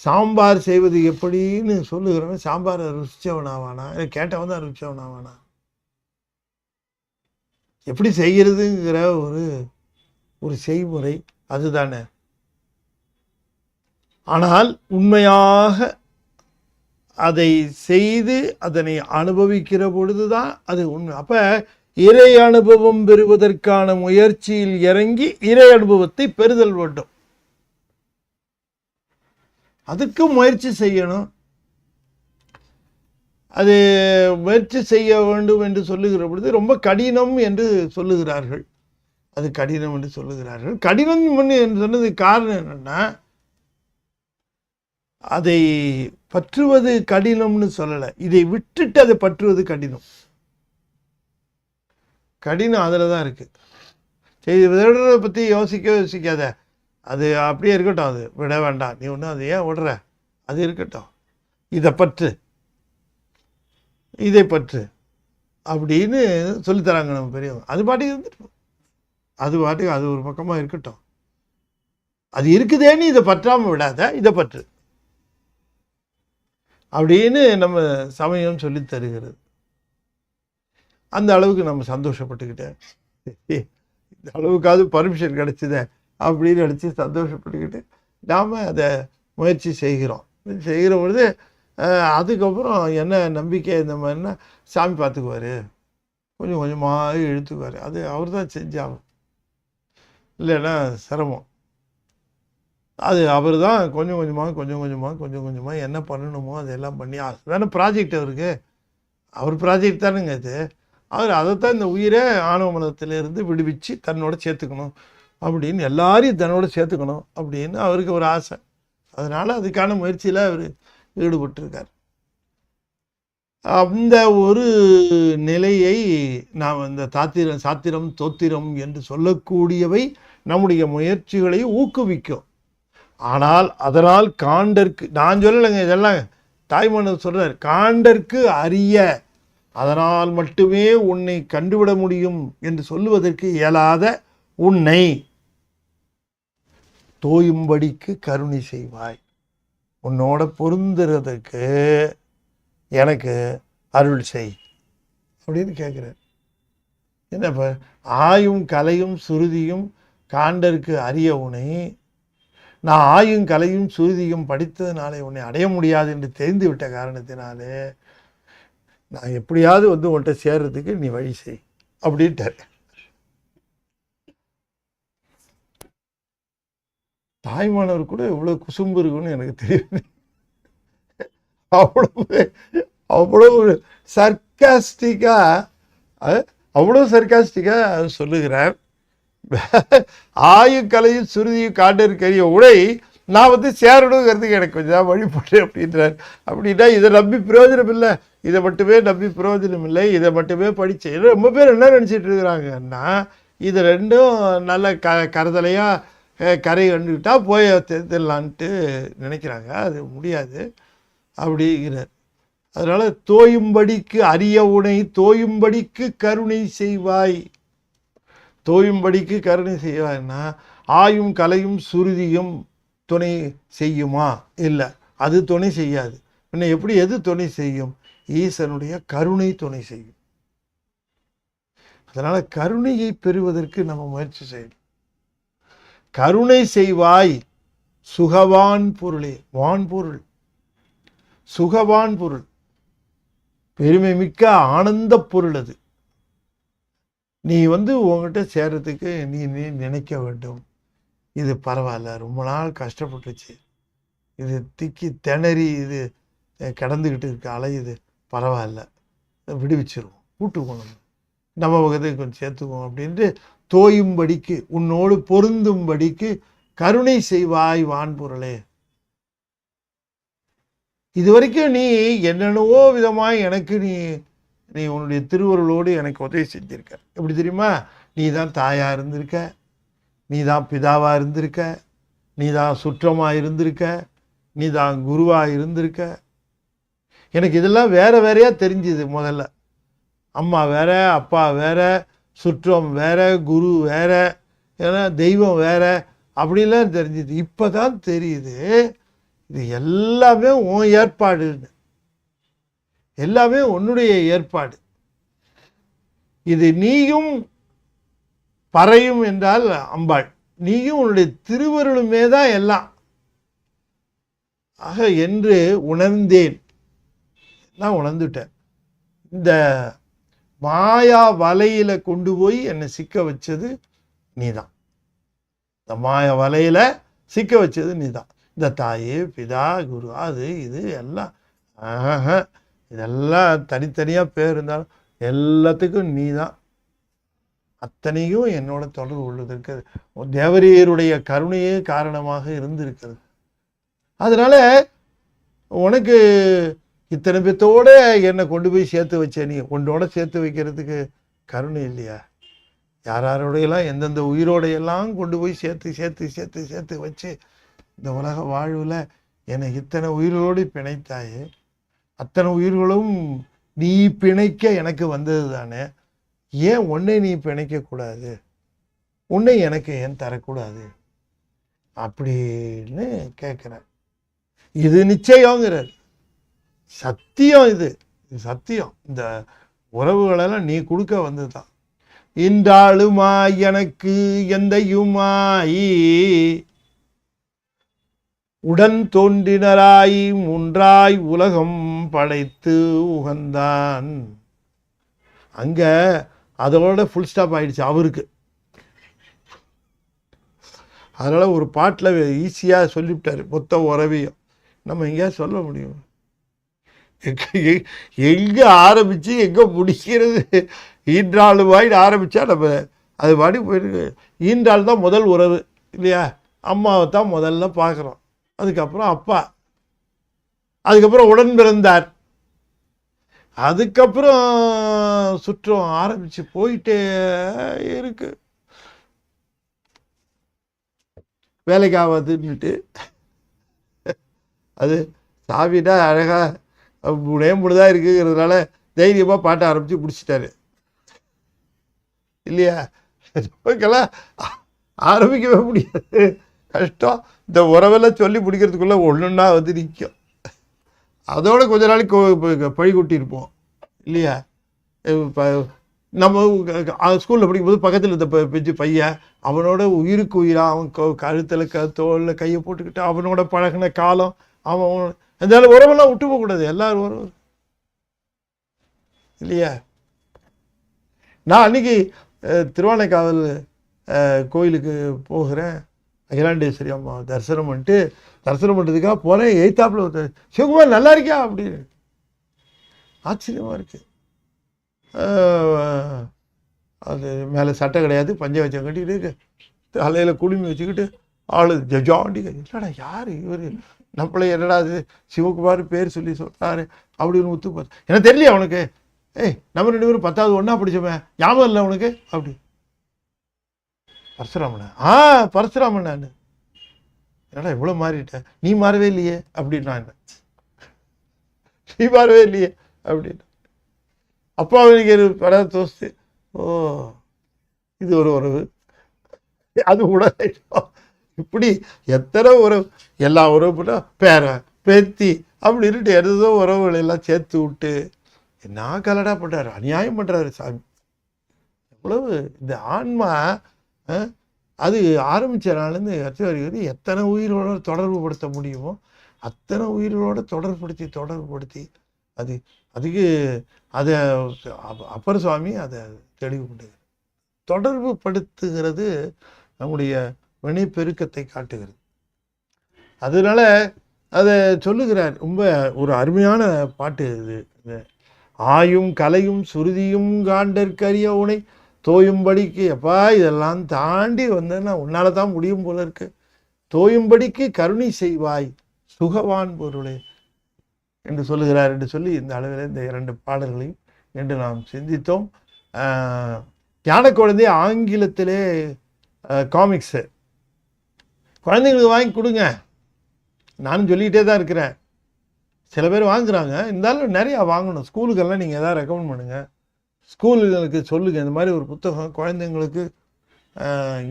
சாம்பார் செய்வது எப்படின்னு சொல்லுகிறவன் சாம்பாரை ருசிச்சவனாவானா? கேட்டவன் தான் ருசிச்சவனாவானா? எப்படி செய்கிறதுங்கிற ஒரு செய்முறை அதுதானே. ஆனால் உண்மையாக அதை செய்து அதனை அனுபவிக்கிற பொழுதுதான் அது உண்மை. அப்ப இறை அனுபவம் பெறுவதற்கான முயற்சியில் இறங்கி இறை அனுபவத்தை பெறுதல் வேண்டும். அதுக்கு முயற்சி செய்யணும். அது முயற்சி செய்ய வேண்டும் என்று சொல்லுகிற பொழுது ரொம்ப கடினம் என்று சொல்லுகிறார்கள். அது கடினம் என்று சொல்லுகிறார்கள். கடினம் என்று சொன்னதுக்கு காரணம் என்னன்னா, அதை பற்றுவது கடினம்னு சொல்லலை, இதை விட்டுட்டு அதை பற்றுவது கடினம். கடினம் அதில் தான் இருக்கு. சரி, விடுறதை பற்றி யோசிக்காத, அது அப்படியே இருக்கட்டும், அது விட வேண்டாம், நீ ஒன்றும் அதை ஏன் விடுற, அது இருக்கட்டும், இதை பற்று, இதை பற்று அப்படின்னு சொல்லித்தராங்க நம்ம பெரியவங்க. அது பாட்டுக்கு இருந்துட்டு அது பாட்டுக்கு அது ஒரு பக்கமாக இருக்கட்டும், அது இருக்குதேன்னு இதை பற்றாமல் விடாத, இதை பற்று அப்படின்னு நம்ம சமயம் சொல்லி தருகிறது. அந்த அளவுக்கு நம்ம சந்தோஷப்பட்டுக்கிட்டேன், இந்த அளவுக்காவது பர்மிஷன் கிடைச்சிதே அப்படின்னு நினச்சி சந்தோஷப்பட்டுக்கிட்டு நாம் அதை முயற்சி செய்கிறோம். செய்கிற பொழுது அதுக்கப்புறம் என்ன நம்பிக்கை, இந்த மாதிரினா சாமி பார்த்துக்குவார், கொஞ்சம் கொஞ்சமாக இழுத்துக்குவார். அது அவர் தான் செஞ்சாகும், இல்லைன்னா சிரமம். அது அவர் தான் கொஞ்சம் கொஞ்சமாக என்ன பண்ணணுமோ அதெல்லாம் பண்ணி தானே ப்ராஜெக்ட் அவருக்கு. அவர் ப்ராஜெக்ட் தானுங்க இது. அவர் அதைத்தான் இந்த உயிரை ஆணவ மனத்திலிருந்து விடுவிச்சு தன்னோட சேர்த்துக்கணும் அப்படின்னு, எல்லாரையும் தன்னோட சேர்த்துக்கணும் அப்படின்னு அவருக்கு ஒரு ஆசை. அதனால் அதுக்கான முயற்சியில் அவர் ஈடுபட்டிருக்கார். அந்த ஒரு நிலையை நாம் இந்த சாத்திரம் தோத்திரம் என்று சொல்லக்கூடியவை நம்முடைய முயற்சிகளை ஊக்குவிக்கும். ஆனால் அதனால் காண்டற்கு, நான் சொல்லலைங்க, இதெல்லாம் தாய்மன்னர் சொல்றார், காண்டற்கு அறிய, அதனால் மட்டுமே உன்னை கண்டுவிட முடியும் என்று சொல்லுவதற்கு இயலாத உன்னை தோயும்படிக்கு கருணை செய்வாய், உன்னோட பொருந்துறதுக்கு எனக்கு அருள் செய் அப்படின்னு கேட்குறார். என்னப்ப ஆயும் கலையும் சுருதியும் காண்டற்கு அறிய உன்னை, நான் ஆயும் கலையும் சுருதியும் படித்ததுனாலே உன்னை அடைய முடியாது என்று தெரிந்து விட்ட காரணத்தினாலே நான் எப்படியாவது உன்கிட்ட சேர்றதுக்கு நீ வழி செய் அப்படின்ட்டார். தாய்மானவர் கூட இவ்வளோ குசும்பு இருக்குன்னு எனக்கு தெரியும். அவ்வளவு சர்க்காஸ்டிக்காக சொல்லுகிறார். ஆயுக்கலையும் சுருதியும் காண்டற்கரிய உடை நான் சேரணுங்கிறதுக்கு எனக்கு கொஞ்சம் வழிபட்டு அப்படின்றார். அப்படின்னா இதை நம்பி பிரயோஜனம் இல்லை, இதை மட்டுமே நம்பி பிரயோஜனம் இல்லை, இதை மட்டுமே படித்து ரொம்ப பேர் என்ன நினச்சிட்டு இருக்கிறாங்கன்னா இது ரெண்டும் நல்ல கருதலையாக கரை கண்டுக்கிட்டா போய் தெரிஞ்சிடலான்ட்டு நினைக்கிறாங்க. அது முடியாது அப்படிங்கிறார். அதனால் தோயும்படிக்கு அரிய உனை தோயும்படிக்கு கருணை செய்வாய். தோயும்படிக்கு கருணை செய்வாய்னா ஆயும் கலையும் சுருதியும் துணை செய்யுமா? இல்லை, அது துணை செய்யாது. பின்ன எப்படி எது துணை செய்யும்? ஈசனுடைய கருணை துணை செய்யும். அதனால கருணையை பெறுவதற்கு நம்ம முயற்சி செய்யணும். கருணை செய்வாய் சுகவான் பொருளே, வான் பொருள், சுகவான் பொருள், பெருமை மிக்க ஆனந்த பொருள். அது நீ உங்ககிட்ட சேர்றதுக்கு நீ நினைக்க வேண்டும், இது பரவாயில்ல, ரொம்ப நாள் கஷ்டப்பட்டுச்சு, இது திக்கி திணறி இது கடந்துக்கிட்டு இருக்க அலை, இது பரவாயில்ல, விடுவிச்சிருவோம், கூட்டுக்கணும், நம்ம வகத்தை கொஞ்சம் சேர்த்துக்குவோம் அப்படின்ட்டு தோயும்படிக்கு, உன்னோடு பொருந்தும்படிக்கு கருணை செய்வாய் வான்பொருளே. இது வரைக்கும் நீ என்னென்னவோ விதமாய் எனக்கு நீ உன்னுடைய திருவருளோடு எனக்கு உதவி செஞ்சிருக்க. எப்படி தெரியுமா? நீ தான் தாயாக இருந்திருக்க, நீ தான் பிதாவாக இருந்திருக்க, நீ தான் சுற்றமாக இருந்திருக்க, நீ தான் குருவாக இருந்திருக்க. எனக்கு இதெல்லாம் வேற வேறையாக தெரிஞ்சுது. முதல்ல அம்மா வேற, அப்பா வேற, சுற்றம் வேற, குரு வேற, ஏன்னா தெய்வம் வேற, அப்படிலாம் தெரிஞ்சுது. இப்போ தான் தெரியுது இது எல்லாமே உன் ஏற்பாடுன்னு, எல்லாமே உன்னுடைய ஏற்பாடு. இது நீயும் பறையும் என்றால் அம்பாள், நீயும் உன்னுடைய திருவருளுமே தான் எல்லாம். ஆக என்று உணர்ந்தேன், நான் உணர்ந்துட்டேன். இந்த மாயா வலையில கொண்டு போய் என்னை சிக்க வச்சது நீதான். இந்த மாயா வலையில சிக்க வச்சது நீதான். இந்த தாயே பிதா குரு அது இது எல்லாம் இதெல்லாம் தனித்தனியாக பேர் இருந்தாலும் எல்லாத்துக்கும் நீ தான். அத்தனையும் என்னோட தொடர்பு உள்ளதற்கு தேவரீருடைய கருணையே காரணமாக இருந்திருக்கிறது. அதனால உனக்கு இத்தனை பேத்தோட என்னை கொண்டு போய் சேர்த்து வச்ச, நீ உன்னோட சேர்த்து வைக்கிறதுக்கு கருணை இல்லையா? யாரோடையெல்லாம் எந்தெந்த உயிரோடையெல்லாம் கொண்டு போய் சேர்த்து சேர்த்து சேர்த்து சேர்த்து வச்சு இந்த உலக வாழ்வில் என்னை இத்தனை உயிர்களோடு பிணைத்தாயே, அத்தனை உயிர்களும் நீ பிணைக்க எனக்கு வந்தது தானே, ஏன் உன்னை நீ பிணைக்கக்கூடாது, உன்னை எனக்கு ஏன் தரக்கூடாது அப்படின்னு கேட்குறேன். இது நிச்சயங்கிறார், சத்தியம், இது சத்தியம். இந்த உறவுகளெல்லாம் நீ கொடுக்க வந்தது தான். இன்றாளுமாய் எனக்கு எந்தையுமாய் உடன் தோன்றினராய் முன்றாய் உலகம் படைத்து உகந்தான். அங்க அதோட ஃபுல் ஸ்டாப் ஆயிடுச்சு அவருக்கு. அதனால ஒரு பாட்டில் ஈஸியாக சொல்லிவிட்டாரு மொத்த உறவையும். நம்ம எங்கேயா சொல்ல முடியும்? எங்கே ஆரம்பித்து எங்கே முடிக்கிறது? ஈன்றாளுவாயின்னு ஆரம்பித்தா நம்ம அது பாடி போயிருக்கு. ஈன்றாள் தான் முதல் உறவு இல்லையா? அம்மாவை தான் முதல்ல பார்க்குறோம். அதுக்கப்புறம் அப்பா, அதுக்கப்புறம் உடன் பிறந்தார், அதுக்கப்புறம் சுற்றம் ஆரம்பிச்சு போயிட்டே இருக்கு. வேலைக்கு ஆகாதுன்னுட்டு அது சாவினா அழகா முழுதான் இருக்குங்கிறதுனால தைரியமா பாட்ட ஆரம்பிச்சு பிடிச்சிட்டாரு இல்லையா? நமக்கெல்லாம் ஆரம்பிக்கவே முடியாது, கஷ்டம். இந்த உறவெல்லாம் சொல்லி பிடிக்கிறதுக்குள்ள ஒன்றுன்னா வந்து நிற்கும். அதோட கொஞ்ச நாளைக்கு பழி கொட்டியிருப்போம் இல்லையா? நம்ம ஸ்கூலில் படிக்கும்போது பக்கத்தில் இருந்த பெஞ்சு பையன், அவனோட உயிருக்கு உயிராக அவன் கழுத்தில் தோளில் கையை போட்டுக்கிட்டு அவனோட பழகின காலம், அவன் அதனால உறவெல்லாம் விட்டு போகக்கூடாது, எல்லாரும் உறவு இல்லையா? நான் அன்னைக்கு திருவானைக்காவல் கோயிலுக்கு போகிறேன், அகிலாண்டேஸ்வரி அம்மா தரிசனம் பண்ணுறதுக்காக போகிறேன். எய்த்தாப்புல சிவகுமார் நல்லா இருக்கியா அப்படின்னு ஆச்சரியமாக இருக்கு. அது மேலே சட்டை கிடையாது, பஞ்சை வச்சம் கட்டிக்கிட்டு தலையில் குடுமி வச்சுக்கிட்டு ஆளு ஜாண்டி, இல்லைடா யார் இவர், நம்மளை என்னடா அது சிவகுமார் பேர் சொல்லி சொல்கிறாரு அப்படின்னு ஒத்து பார்த்து, எனக்கு தெரியலையா அவனுக்கு, ஏய் நம்ம 2 பேரும் 10வது ஒன்றா படித்தோமே, ஞாபகம் இல்லை அவனுக்கு அப்படி. பரசுராமண்ணா, பரசுராமன், நான் என்னடா இவ்வளோ மாறிட்டேன், நீ மாறவே இல்லையே அப்படின்னா, என்ன நீ மாறவே இல்லையே அப்படின்னு. அப்போ அவனுக்கு பட தோஸ்து, ஓ இது ஒரு உறவு, அது கூட இப்படி எத்தனை உறவு, எல்லா உறவு போட்டா பேர பேத்தி அப்படின்ட்டு எதோ உறவுகளை எல்லாம் சேர்த்து விட்டு என்ன கலடா பண்ணுறாரு, அநியாயம் பண்ணுறாரு சாமி. எவ்வளவு இந்த ஆன்மா அது ஆரம்பித்த நாள்லேருந்து கட்சி வரைக்கும் எத்தனை உயிரோட தொடர்பு படுத்த முடியுமோ அத்தனை உயிரோட தொடர்புபடுத்தி அதுக்கு அதை அப்பர் சுவாமி அதை தெளிவு பண்ணுது. தொடர்பு படுத்துகிறது நம்முடைய வினைப்பெருக்கத்தை காட்டுகிறது. அதனால அதை சொல்லுகிறார். ரொம்ப ஒரு அருமையான பாட்டு இது. ஆயும் கலையும் சுருதியும் காண்டற்கரிய உனை தோயும்படிக்கு, எப்பா இதெல்லாம் தாண்டி வந்தேன்னா உன்னால தான் முடியும் போல இருக்கு, தோயும்படிக்கு கருணை செய்வாய் சுகவான் பொருளே என்று சொல்லுகிறார் என்று சொல்லி இந்த அளவில் இந்த 2 பாடல்களையும் என்று நாம் சிந்தித்தோம். ஞான குழந்தை ஆங்கிலத்திலே காமிக்ஸு குழந்தைங்களுக்கு வாங்கி கொடுங்க, நானும் சொல்லிக்கிட்டே தான் இருக்கிறேன். சில பேர் வாங்குறாங்க, இருந்தாலும் நிறையா வாங்கணும். ஸ்கூலுக்கெல்லாம் நீங்கள் எதாவது ரெக்கமெண்ட் பண்ணுங்கள், ஸ்கூலுகளுக்கு சொல்லுங்கள், இந்த மாதிரி ஒரு புத்தகம் குழந்தைங்களுக்கு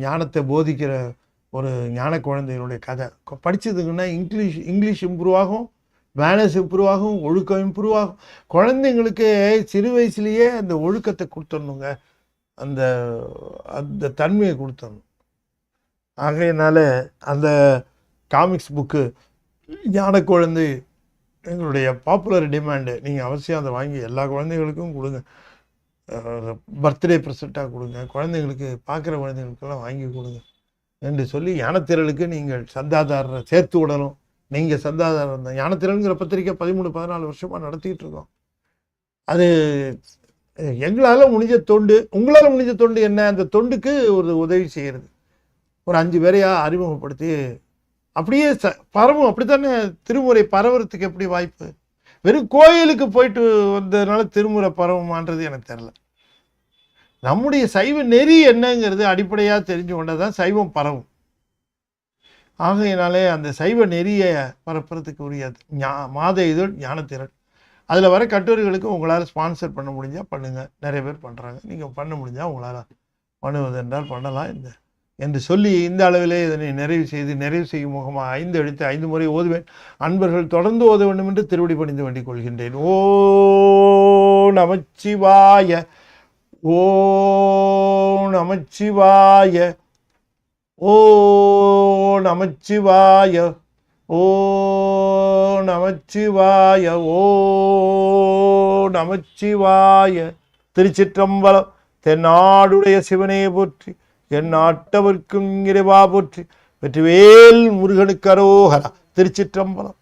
ஞானத்தை போதிக்கிற ஒரு ஞான குழந்தைகளுடைய கதை படித்ததுக்குன்னா இங்கிலீஷ் இம்ப்ரூவ் ஆகும், மேனஸ் இம்ப்ரூவ் ஆகும், ஒழுக்கம் இம்ப்ரூவ் ஆகும். குழந்தைங்களுக்கு சிறு வயசுலேயே அந்த ஒழுக்கத்தை கொடுத்துடணுங்க, அந்த அந்த தன்மையை கொடுத்துடணும். ஆகையினால அந்த காமிக்ஸ் புக்கு ஞான குழந்தை எங்களுடைய பாப்புலர் டிமாண்டு. நீங்கள் அவசியம் அதை வாங்கி எல்லா குழந்தைகளுக்கும் கொடுங்க, பர்த்டே ப்ரெசண்ட்டாக கொடுங்க, குழந்தைங்களுக்கு பார்க்குற குழந்தைங்களுக்கெல்லாம் வாங்கி கொடுங்க என்று சொல்லி ஞானத்திரளுக்கு நீங்கள் சந்தாதாரரை சேர்த்து விடணும். நீங்கள் சந்தாதாரம் தான். ஞானத்திரளுங்கிற பத்திரிக்கை 13-14 வருஷமாக நடத்திக்கிட்டு இருக்கோம். அது எங்களால் முடிஞ்ச தொண்டு, உங்களால் முடிஞ்ச தொண்டு என்ன, அந்த தொண்டுக்கு ஒரு உதவி செய்கிறது. ஒரு 5 பேரையா அறிமுகப்படுத்தி அப்படியே பரவும். அப்படித்தானே திருமுறை பரவுறதுக்கு எப்படி வாய்ப்பு? வெறும் கோயிலுக்கு போயிட்டு வந்ததுனால திருமுறை பரவுமான்றது எனக்கு தெரியல. நம்முடைய சைவ நெறி என்னங்கிறது அடிப்படையாக தெரிஞ்சு கொண்டதான் சைவம் பரவும். ஆகையினாலே அந்த சைவ நெறியை பரப்புறதுக்கு உரிய மாத இதழ் ஞானத்திரள். அதில் வர கட்டுரைகளுக்கு உங்களால் ஸ்பான்சர் பண்ண முடிஞ்சால் பண்ணுங்கள். நிறைய பேர் பண்ணுறாங்க. நீங்கள் பண்ண முடிஞ்சால் உங்களால் பண்ணுவது என்றால் பண்ணலாம் என்று சொல்லி இந்த அளவிலே இதனை நிறைவு செய்யும் முகமாக 5 எழுத்து 5 முறை ஓதுவேன். அன்பர்கள் தொடர்ந்து ஓத வேண்டும் என்று திருவடி பணிந்து வேண்டிக் கொள்கின்றேன். ஓ நமச்சிவாய, ஓ நமச்சிவாய, ஓ நமச்சிவாய, ஓ நமச்சிவாய, ஓ நமச்சிவாய. திருச்சிற்றம்பலம். தென்னாடுடைய சிவனே போற்றி, என் நாட்டவர்க்கும் இறைவா போற்றி. வெற்றிவேல் முருகனுக்கு அரோகரா. திருச்சிற்றம்பலம்.